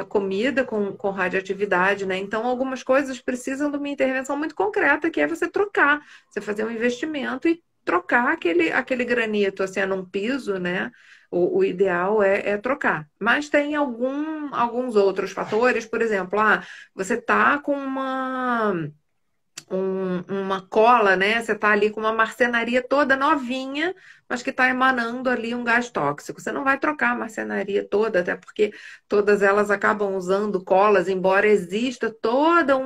comida com radioatividade, né? Então, algumas coisas precisam de uma intervenção muito concreta, que é você trocar, você fazer um investimento e trocar aquele granito, assim, num piso, né? O ideal é trocar. Mas tem alguns outros fatores, por exemplo, você tá com uma cola, né? Você está ali com uma marcenaria toda novinha, mas que está emanando ali um gás tóxico. Você não vai trocar a marcenaria toda, até porque todas elas acabam usando colas, embora exista todo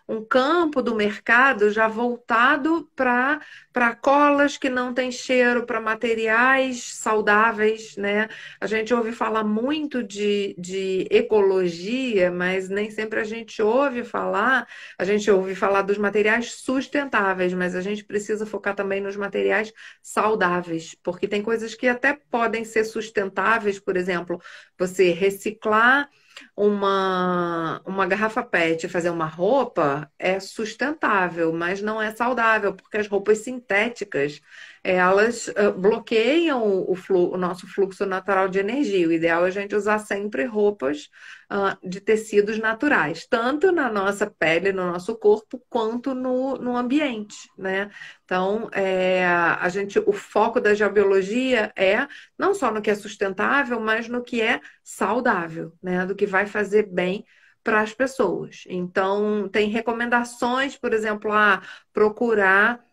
um campo do mercado já voltado para colas que não têm cheiro, para materiais saudáveis, né? A gente ouve falar muito de ecologia, mas nem sempre a gente ouve falar dos materiais sustentáveis, mas a gente precisa focar também nos materiais saudáveis, porque tem coisas que até podem ser sustentáveis, por exemplo, você reciclar uma garrafa PET e fazer uma roupa é sustentável, mas não é saudável, porque as roupas sintéticas elas bloqueiam o nosso fluxo natural de energia. O ideal é a gente usar sempre roupas de tecidos naturais, tanto na nossa pele, no nosso corpo, quanto no ambiente, né? Então, o foco da geobiologia é não só no que é sustentável, mas no que é saudável, né? Do que vai fazer bem para as pessoas. Então, tem recomendações, por exemplo, a procurar.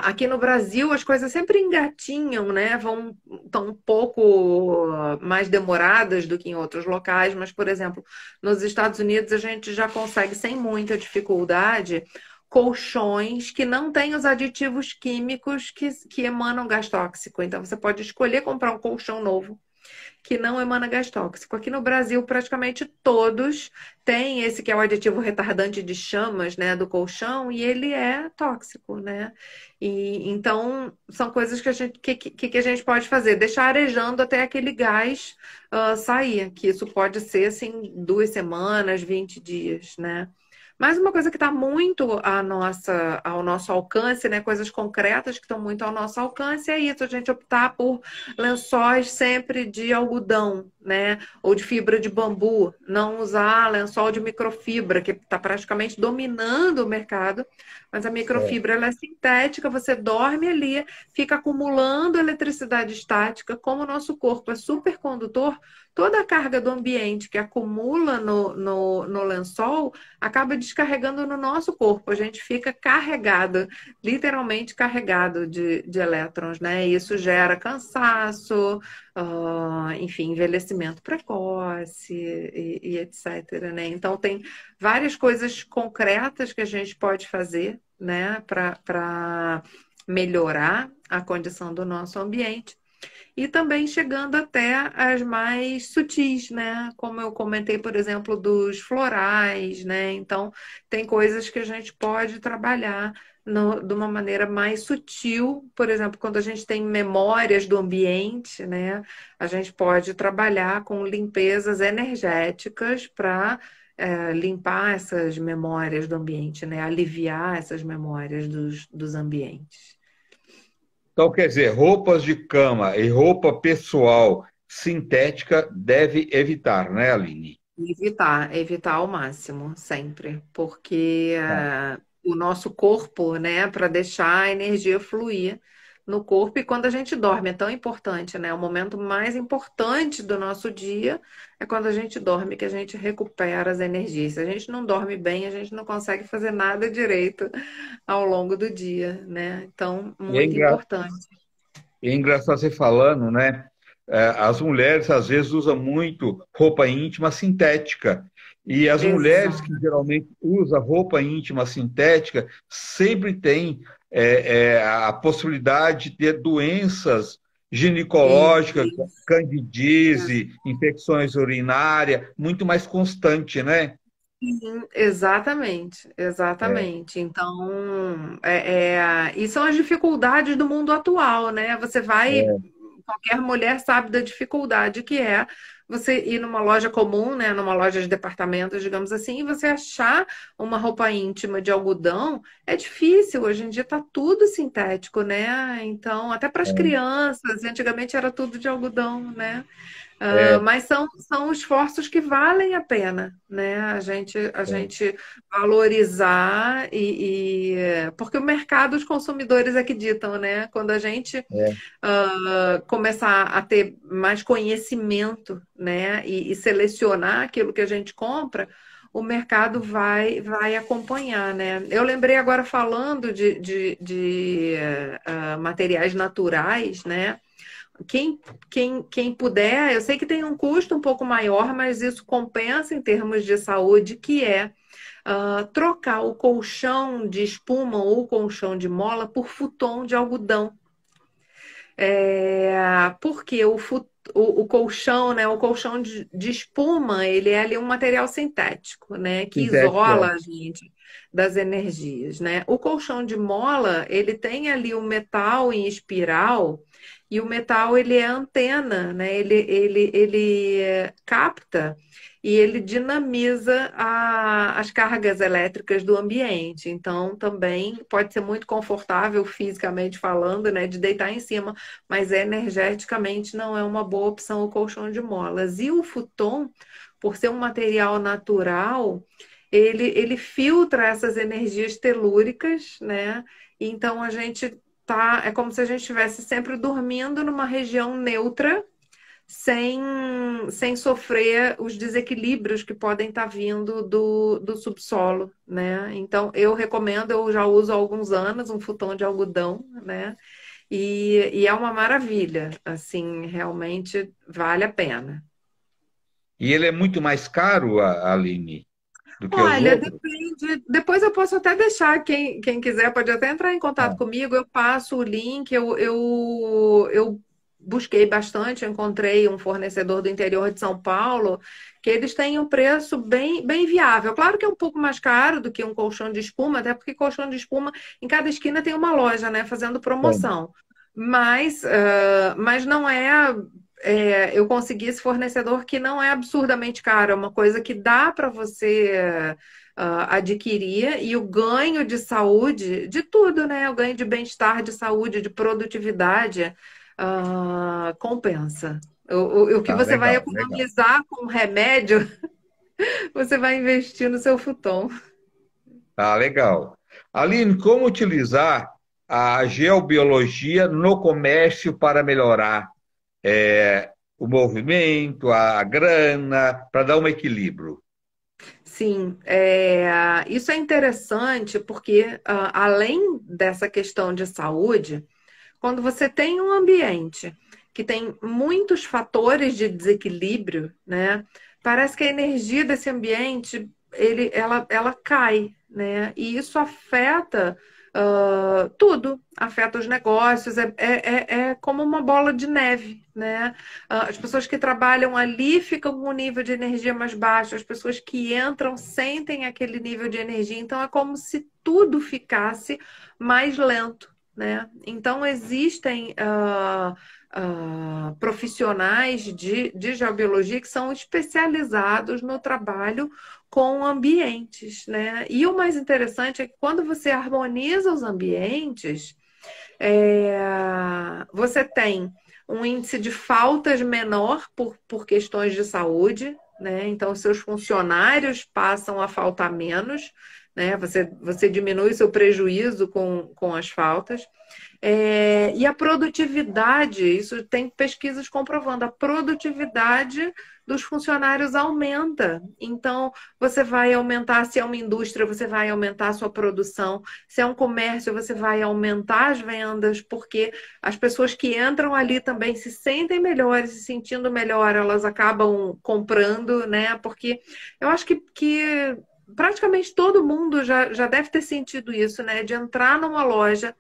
Aqui no Brasil as coisas sempre engatinham, né? Estão um pouco mais demoradas do que em outros locais, mas, por exemplo, nos Estados Unidos a gente já consegue sem muita dificuldade colchões que não têm os aditivos químicos que emanam gás tóxico. Então você pode escolher comprar um colchão novo que não emana gás tóxico. Aqui no Brasil, praticamente todos têm esse que é o aditivo retardante de chamas, né, do colchão, e ele é tóxico, né? E então são coisas que a gente pode fazer, deixar arejando até aquele gás sair, que isso pode ser assim 2 semanas, 20 dias, né? Mas uma coisa que está muito ao nosso alcance, né? Coisas concretas que estão muito ao nosso alcance, é isso, a gente optar por lençóis sempre de algodão, né? Ou de fibra de bambu, não usar lençol de microfibra, que está praticamente dominando o mercado, mas a É. microfibra ela é sintética, você dorme ali, fica acumulando eletricidade estática, como o nosso corpo é supercondutor, toda a carga do ambiente que acumula no lençol acaba descarregando no nosso corpo. A gente fica carregado, literalmente carregado de elétrons, né? E isso gera cansaço, enfim, envelhecimento precoce e etc, né? Então, tem várias coisas concretas que a gente pode fazer, né, para melhorar a condição do nosso ambiente. E também chegando até as mais sutis, né? Como eu comentei, por exemplo, dos florais, né? Então, tem coisas que a gente pode trabalhar de uma maneira mais sutil. Por exemplo, quando a gente tem memórias do ambiente, né? A gente pode trabalhar com limpezas energéticas para limpar essas memórias do ambiente, né? Aliviar essas memórias dos ambientes. Então, quer dizer, roupas de cama e roupa pessoal sintética deve evitar, né, Aline? Evitar ao máximo, sempre, porque Tá. o nosso corpo, né, para deixar a energia fluir no corpo, e quando a gente dorme, é tão importante, né? O momento mais importante do nosso dia é quando a gente dorme, que a gente recupera as energias. Se a gente não dorme bem, a gente não consegue fazer nada direito ao longo do dia, né? Então, E é muito importante. É engraçado você falando, né? As mulheres às vezes usam muito roupa íntima sintética. E as mulheres que Exato. geralmente usam roupa íntima sintética sempre têm a possibilidade de ter doenças ginecológicas, candidíase, infecções urinárias, muito mais constante, né? Exatamente, É, exatamente. Então, e são as dificuldades do mundo atual, né? Qualquer mulher sabe da dificuldade que é você ir numa loja comum, né? Numa loja de departamentos, digamos assim, e você achar uma roupa íntima de algodão é difícil. Hoje em dia tá tudo sintético, né? Então, até para as crianças, antigamente era tudo de algodão, né? é, Mas são esforços que valem a pena, né? A é, gente valorizar porque o mercado, os consumidores é que ditam, né? Quando a gente é, começar a ter mais conhecimento, né? E selecionar aquilo que a gente compra, o mercado vai acompanhar, né? Eu lembrei agora falando de materiais naturais, né? Quem puder, eu sei que tem um custo um pouco maior, mas isso compensa em termos de saúde, que é trocar o colchão de espuma ou colchão de mola por futon de algodão. Porque o colchão, né, o colchão de espuma, ele é ali um material sintético, né, que Sintético, isola é. a gente das energias, né? O colchão de mola, ele tem ali o metal em espiral e o metal ele é antena, né? Ele capta e ele dinamiza as cargas elétricas do ambiente. Então, também pode ser muito confortável fisicamente falando, né, de deitar em cima, mas energeticamente não é uma boa opção o colchão de molas. E o futon, por ser um material natural, ele filtra essas energias telúricas, né? Então a gente é como se a gente estivesse sempre dormindo numa região neutra, sem, sem sofrer os desequilíbrios que podem estar vindo do subsolo, né? Então eu recomendo, eu já uso há alguns anos um futon de algodão, né? E é uma maravilha, assim, realmente vale a pena. E ele é muito mais caro, Aline, do que os Olha, outros? depende. Depois eu posso até deixar, quem quiser pode até entrar em contato Ah, comigo, eu passo o link, eu busquei bastante, encontrei um fornecedor do interior de São Paulo, que eles têm um preço bem viável. Claro que é um pouco mais caro do que um colchão de espuma, até porque colchão de espuma, em cada esquina tem uma loja, né, fazendo tem. promoção. Mas não eu consegui esse fornecedor que não é absurdamente caro, é uma coisa que dá para você adquirir e o ganho de saúde, de tudo, né? O ganho de bem-estar, de saúde, de produtividade, compensa. O que Tá, você vai legal, legal. economizar com remédio, você vai investir no seu futon. Tá, legal. Aline, como utilizar a geobiologia no comércio para melhorar o movimento, a grana, para dar um equilíbrio? Sim, isso é interessante porque, além dessa questão de saúde, quando você tem um ambiente que tem muitos fatores de desequilíbrio, né? Parece que a energia desse ambiente ela cai, né? E isso afeta tudo, afeta os negócios, é como uma bola de neve, né? As pessoas que trabalham ali ficam com um nível de energia mais baixo, as pessoas que entram sentem aquele nível de energia, então é como se tudo ficasse mais lento, né? Então, existem profissionais de geobiologia que são especializados no trabalho com ambientes, né? E o mais interessante é que quando você harmoniza os ambientes, você tem um índice de faltas menor por questões de saúde, né? Então, seus funcionários passam a faltar menos, né? Você diminui seu prejuízo com as faltas. E a produtividade, isso tem pesquisas comprovando, a produtividade dos funcionários aumenta. Então, você vai aumentar, se é uma indústria, você vai aumentar a sua produção, se é um comércio, você vai aumentar as vendas, porque as pessoas que entram ali também se sentem melhores, se sentindo melhor, elas acabam comprando, né? Porque eu acho que praticamente todo mundo já deve ter sentido isso, né? De entrar numa loja,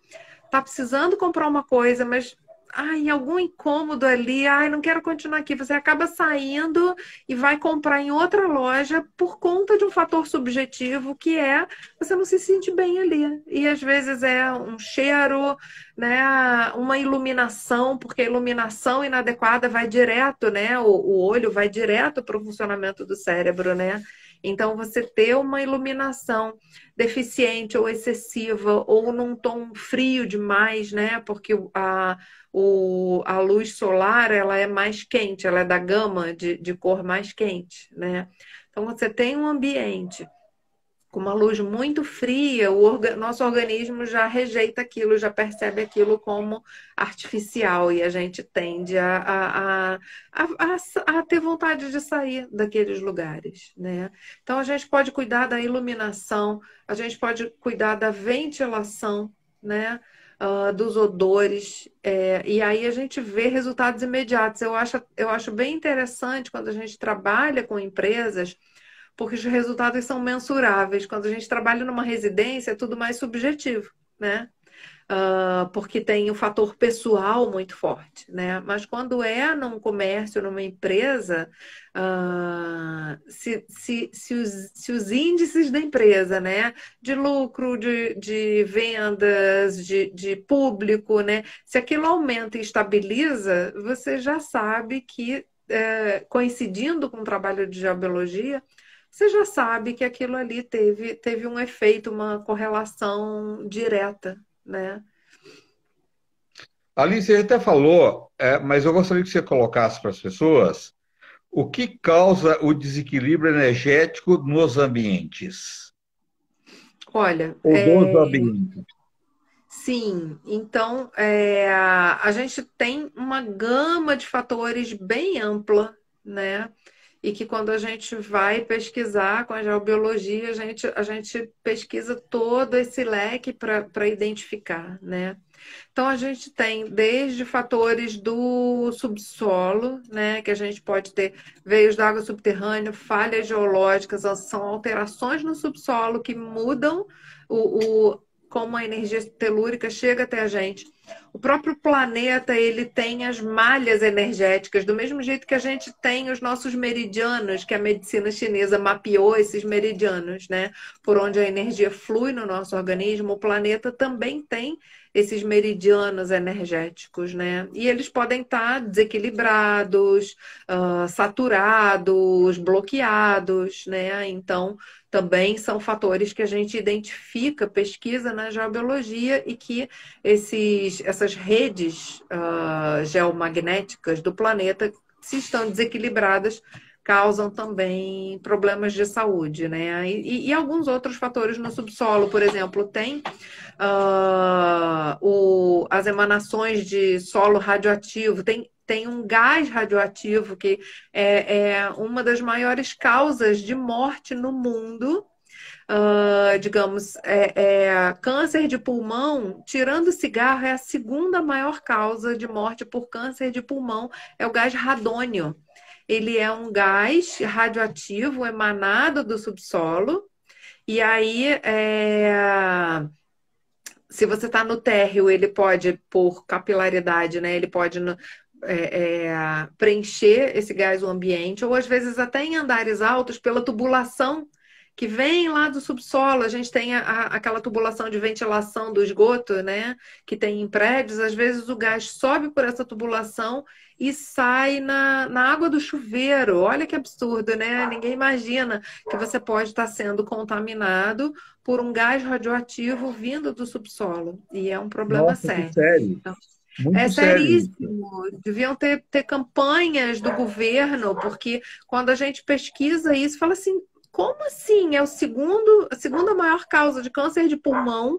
tá precisando comprar uma coisa, mas ai, algum incômodo ali, ai, não quero continuar aqui. Você acaba saindo e vai comprar em outra loja por conta de um fator subjetivo que é você não se sente bem ali. E às vezes é um cheiro, né, uma iluminação, porque a iluminação inadequada vai direto, né? O olho vai direto para o funcionamento do cérebro, né? Então, você ter uma iluminação deficiente ou excessiva, ou num tom frio demais, né? Porque a luz solar ela é mais quente, ela é da gama de cor mais quente, né? Então você tem um ambiente com uma luz muito fria, nosso organismo já rejeita aquilo, já percebe aquilo como artificial e a gente tende a ter vontade de sair daqueles lugares, né? Então a gente pode cuidar da iluminação, a gente pode cuidar da ventilação, né? Dos odores, e aí a gente vê resultados imediatos. Eu acho bem interessante quando a gente trabalha com empresas porque os resultados são mensuráveis. Quando a gente trabalha numa residência, é tudo mais subjetivo, né? Porque tem o fator pessoal muito forte, né? Mas quando é num comércio, numa empresa, se os índices da empresa, né? De lucro, de vendas, de público, né? Se aquilo aumenta e estabiliza, você já sabe que, coincidindo com o trabalho de geobiologia, você já sabe que aquilo ali teve um efeito, uma correlação direta, né? Alice, você até falou, mas eu gostaria que você colocasse para as pessoas o que causa o desequilíbrio energético nos ambientes, Olha, ou dos ambientes. sim, então a gente tem uma gama de fatores bem ampla, né? E que quando a gente vai pesquisar com a geobiologia, a gente pesquisa todo esse leque para identificar, né? Então, a gente tem desde fatores do subsolo, né, que a gente pode ter veios d'água subterrânea, falhas geológicas, são alterações no subsolo que mudam como a energia telúrica chega até a gente. O próprio planeta, ele tem as malhas energéticas, do mesmo jeito que a gente tem os nossos meridianos, que a medicina chinesa mapeou esses meridianos, né, por onde a energia flui no nosso organismo, o planeta também tem esses meridianos energéticos, né? E eles podem estar desequilibrados, saturados, bloqueados, né? Então, também são fatores que a gente identifica, pesquisa na geobiologia e que essas redes geomagnéticas do planeta, se estão desequilibradas, causam também problemas de saúde, né? E alguns outros fatores no subsolo, por exemplo, tem as emanações de solo radioativo, tem um gás radioativo que é uma das maiores causas de morte no mundo. Digamos, câncer de pulmão, tirando o cigarro, é a segunda maior causa de morte por câncer de pulmão, é o gás radônio. Ele é um gás radioativo emanado do subsolo, e aí, se você está no térreo, ele pode, por capilaridade, né? Ele pode preencher esse gás o ambiente, ou às vezes até em andares altos, pela tubulação que vem lá do subsolo. A gente tem aquela tubulação de ventilação do esgoto, né? Que tem em prédios, às vezes o gás sobe por essa tubulação e sai na água do chuveiro. Olha que absurdo, né? Ninguém imagina que você pode estar sendo contaminado por um gás radioativo vindo do subsolo. E é um problema Nossa, que sério. sério. Então, é Muito sério isso. seríssimo. Deviam ter campanhas do governo, porque quando a gente pesquisa isso, fala assim, como assim? É a segunda maior causa de câncer de pulmão,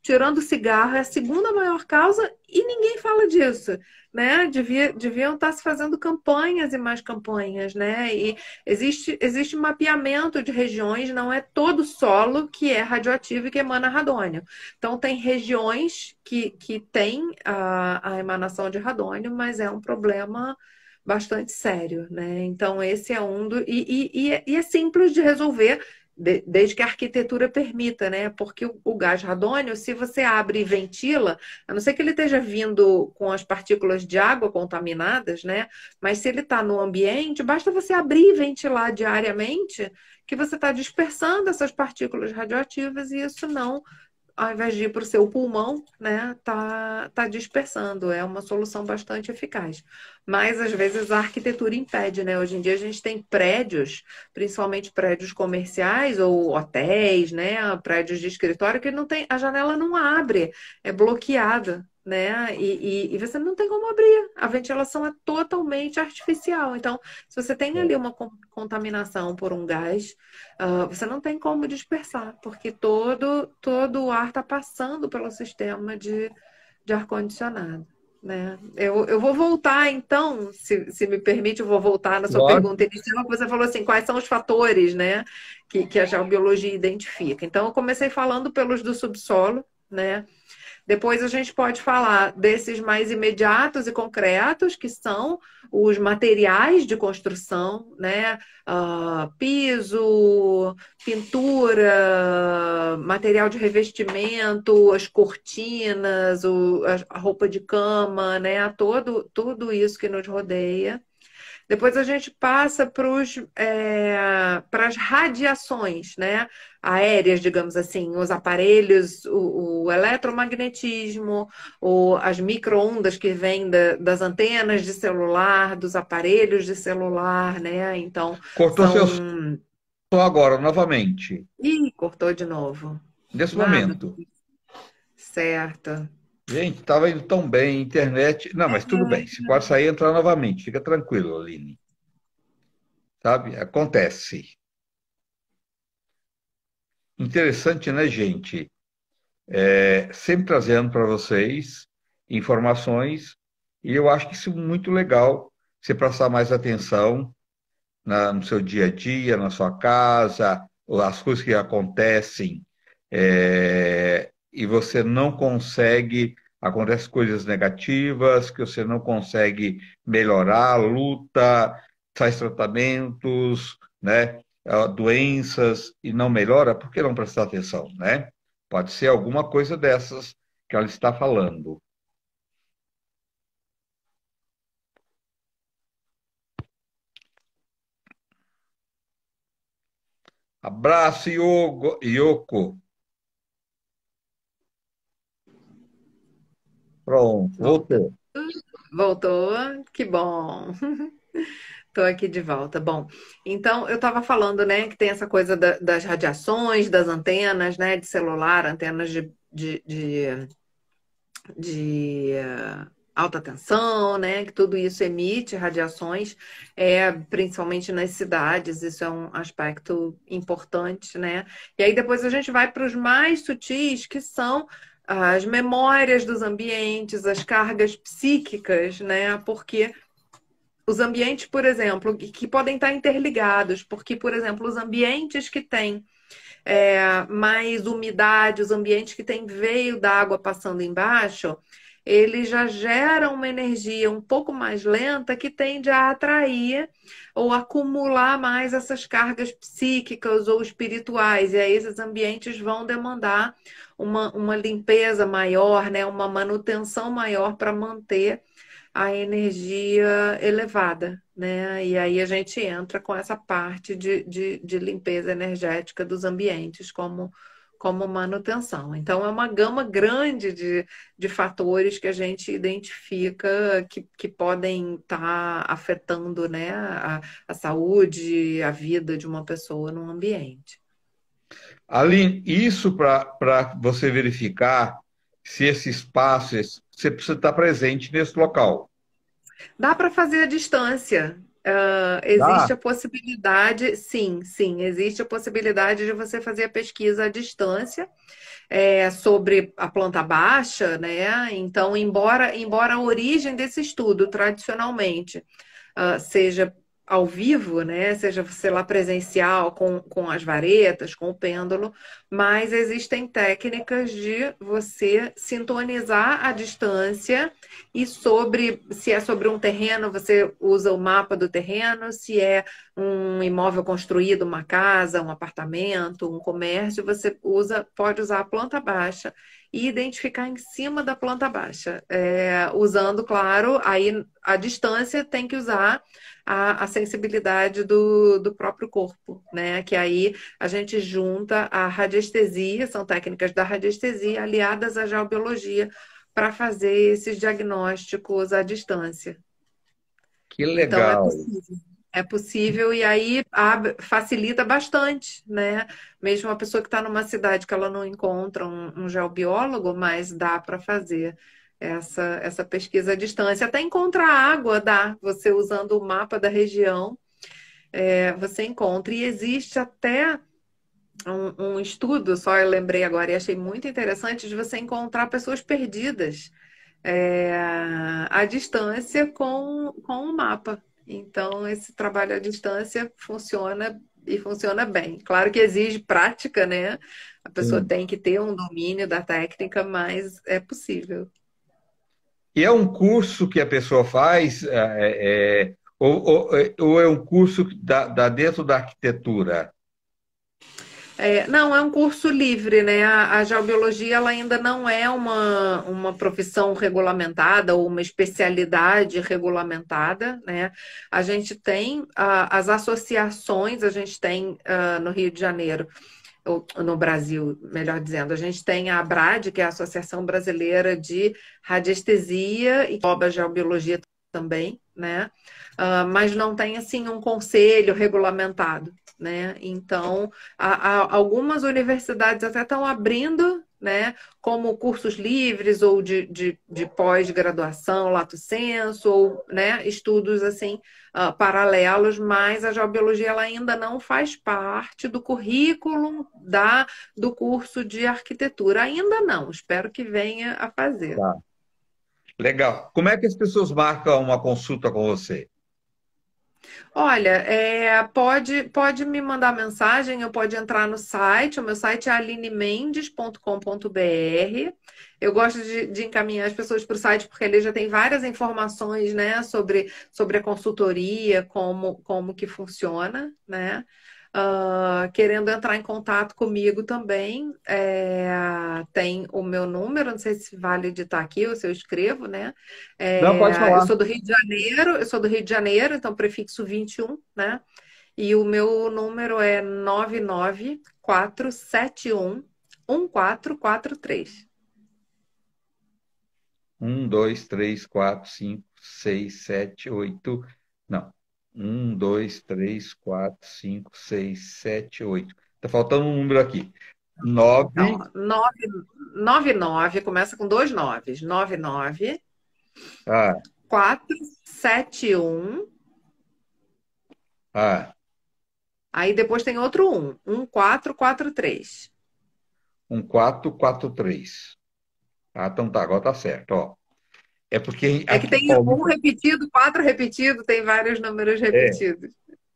tirando o cigarro, é a segunda maior causa e ninguém fala disso, né? Deviam estar se fazendo campanhas e mais campanhas, né? E existe mapeamento de regiões, não é todo solo que é radioativo e que emana radônio. Então, tem regiões que têm a emanação de radônio, mas é um problema bastante sério, né? Então, esse é um do. E é simples de resolver desde que a arquitetura permita, né? Porque o gás radônio, se você abre e ventila, a não ser que ele esteja vindo com as partículas de água contaminadas, né? Mas se ele está no ambiente, basta você abrir e ventilar diariamente que você está dispersando essas partículas radioativas e isso não, ao invés de ir para o seu pulmão, né, tá dispersando. É uma solução bastante eficaz. Mas, às vezes, a arquitetura impede, né? Hoje em dia, a gente tem prédios, principalmente prédios comerciais ou hotéis, né? Prédios de escritório, que não tem, a janela não abre, é bloqueada, né? E você não tem como abrir. A ventilação é totalmente artificial. Então, se você tem ali uma contaminação por um gás, você não tem como dispersar, porque todo o ar está passando pelo sistema de ar-condicionado. Né? Eu vou voltar, então, se me permite, eu vou voltar na sua pergunta Lógico. inicial, que você falou assim, quais são os fatores, né, que a geobiologia identifica. Então, eu comecei falando pelos do subsolo, né? Depois a gente pode falar desses mais imediatos e concretos, que são os materiais de construção, né? Piso, pintura, material de revestimento, as cortinas, a roupa de cama, né? Tudo isso que nos rodeia. Depois a gente passa para as radiações, né? Aéreas, digamos assim, os aparelhos, o eletromagnetismo, as micro-ondas que vêm das antenas de celular, dos aparelhos de celular, né? Então, Cortou seu som são. agora, novamente. Ih, cortou de novo. Nesse Nada, momento. certo. Gente, estava indo tão bem, internet. Não, mas tudo bem. Você pode sair e entrar novamente. Fica tranquilo, Aline. Sabe? Acontece. Interessante, né, gente? Sempre trazendo para vocês informações. E eu acho que isso é muito legal. Você prestar mais atenção no seu dia a dia, na sua casa, ou as coisas que acontecem, e você não consegue, acontecem coisas negativas, que você não consegue melhorar, luta, faz tratamentos, né, doenças e não melhora, por que não prestar atenção, né? Pode ser alguma coisa dessas que ela está falando. Abraço, Yoko. Pronto, Voltou. voltou. Voltou, que bom. Estou aqui de volta. Bom, então eu estava falando, né, que tem essa coisa das radiações, das antenas, né, de celular, antenas de alta tensão, né, que tudo isso emite radiações, principalmente nas cidades, isso é um aspecto importante, né? E aí depois a gente vai para os mais sutis, que são as memórias dos ambientes, as cargas psíquicas, né? Porque os ambientes, por exemplo, que podem estar interligados, porque, por exemplo, os ambientes que têm mais umidade, os ambientes que têm veio d'água passando embaixo, eles já geram uma energia um pouco mais lenta que tende a atrair ou acumular mais essas cargas psíquicas ou espirituais. E aí esses ambientes vão demandar uma limpeza maior, né? Uma manutenção maior para manter a energia elevada, né? E aí a gente entra com essa parte de limpeza energética dos ambientes como manutenção. Então, é uma gama grande de fatores que a gente identifica que podem estar afetando, né, a saúde, a vida de uma pessoa num ambiente. Ali, isso para você verificar se esse espaço, você precisa estar presente nesse local. Dá para fazer à distância. Dá? Existe a possibilidade, sim, sim, existe a possibilidade de você fazer a pesquisa à distância sobre a planta baixa, né? Então, embora a origem desse estudo, tradicionalmente, seja ao vivo, né? Seja, sei lá, presencial, com as varetas, com o pêndulo, mas existem técnicas de você sintonizar a distância e se é sobre um terreno, você usa o mapa do terreno, se é um imóvel construído, uma casa, um apartamento, um comércio, você pode usar a planta baixa e identificar em cima da planta baixa, usando, claro, aí a distância tem que usar a sensibilidade do próprio corpo, né? Que aí a gente junta a radiestesia, são técnicas da radiestesia aliadas à geobiologia para fazer esses diagnósticos à distância. Que Então é legal. possível. É possível e aí facilita bastante, né? Mesmo uma pessoa que está numa cidade que ela não encontra um geobiólogo, mas dá para fazer essa pesquisa à distância. Até encontrar água dá, você usando o mapa da região, você encontra. E existe até um estudo, só eu lembrei agora e achei muito interessante, de você encontrar pessoas perdidas é, à distância com o mapa. Então, esse trabalho à distância funciona e funciona bem. Claro que exige prática, né? A pessoa Sim. tem que ter um domínio da técnica, mas é possível. E é um curso que a pessoa faz, ou é um curso dentro da arquitetura? Não, é um curso livre, né? A geobiologia ela ainda não é uma profissão regulamentada ou uma especialidade regulamentada, né? A gente tem as associações, a gente tem no Rio de Janeiro, ou no Brasil, melhor dizendo, a gente tem a ABRAD, que é a Associação Brasileira de Radiestesia e engloba a geobiologia também, né? Mas não tem assim um conselho regulamentado, né? Então, algumas universidades até estão abrindo, né, como cursos livres ou de pós-graduação, lato sensu, ou, né, estudos assim paralelos, mas a geobiologia ela ainda não faz parte do currículo do curso de arquitetura. Ainda não, espero que venha a fazer. Tá. Legal. Como é que as pessoas marcam uma consulta com você? Olha, pode me mandar mensagem, ou pode entrar no site. O meu site é alinemendes.com.br. Eu gosto de encaminhar as pessoas para o site, porque ele já tem várias informações, né, sobre a consultoria, como que funciona, né? Querendo entrar em contato comigo também, tem o meu número, não sei se vale editar aqui ou se eu escrevo, né? Não, pode Eu falar. sou do Rio de Janeiro, então prefixo 21, né? E o meu número é 99471 1443. 1, 2, 3, 4, 5, 6, 7, 8. Não. 1, 2, 3, 4, 5, 6, 7, 8. Tá faltando um número aqui. Então, 9. ó, 99, começa com dois noves. 99 Ah, 471. ah, Aí depois tem outro 1443. 1443. Ah, então tá, agora tá certo, ó. É porque É que aqui tem um repetido, quatro repetido, tem vários números é, repetidos.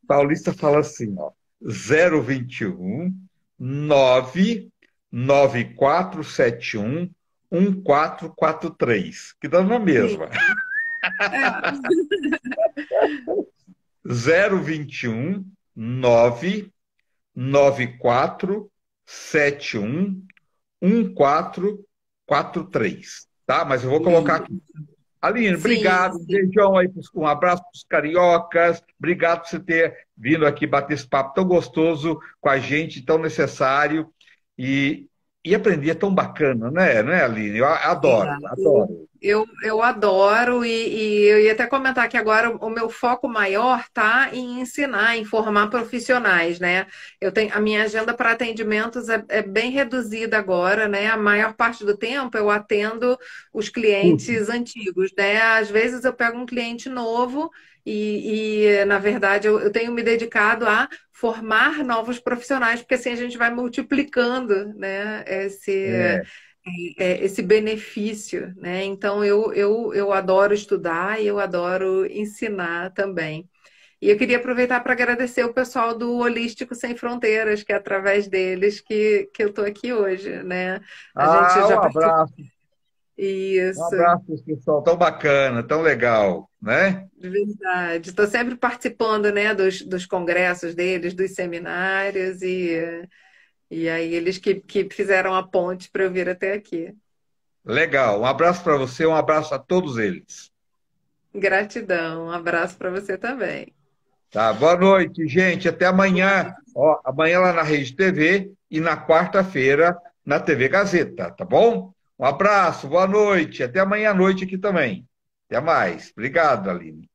Paulista fala assim, ó. 021 99471 1443, que dá na Sim. mesma. É. 021 99471 1443, tá? Mas eu vou colocar aqui. Aline, Sim, obrigado. Um sim. beijão aí, um abraço para os cariocas. Obrigado por você ter vindo aqui bater esse papo tão gostoso com a gente, tão necessário. E, e aprender é tão bacana, né? Não é, Aline? Eu adoro, adoro. Eu adoro e eu ia até comentar que agora o meu foco maior tá em ensinar, em formar profissionais, né? Eu tenho a minha agenda para atendimentos é bem reduzida agora, né? A maior parte do tempo eu atendo os Puxa, clientes antigos, né? Às vezes eu pego um cliente novo na verdade eu tenho me dedicado a formar novos profissionais, porque assim a gente vai multiplicando, né? é, Esse benefício, né? Então eu adoro estudar e eu adoro ensinar também. E eu queria aproveitar para agradecer o pessoal do Holístico Sem Fronteiras, que é através deles que eu estou aqui hoje, né? A gente um já participou. abraço, um Isso, abraço para esse pessoal tão bacana, tão legal, né? de verdade. Estou sempre participando, né, dos congressos deles, dos seminários, e aí eles que fizeram a ponte para eu vir até aqui. Legal. Um abraço para você, um abraço a todos eles. Gratidão, um abraço para você também. Tá? Boa noite, gente. Até amanhã. Ó, amanhã lá na Rede TV e na quarta-feira na TV Gazeta, tá bom? Um abraço, boa noite. Até amanhã à noite aqui também. Até mais. Obrigado, Aline.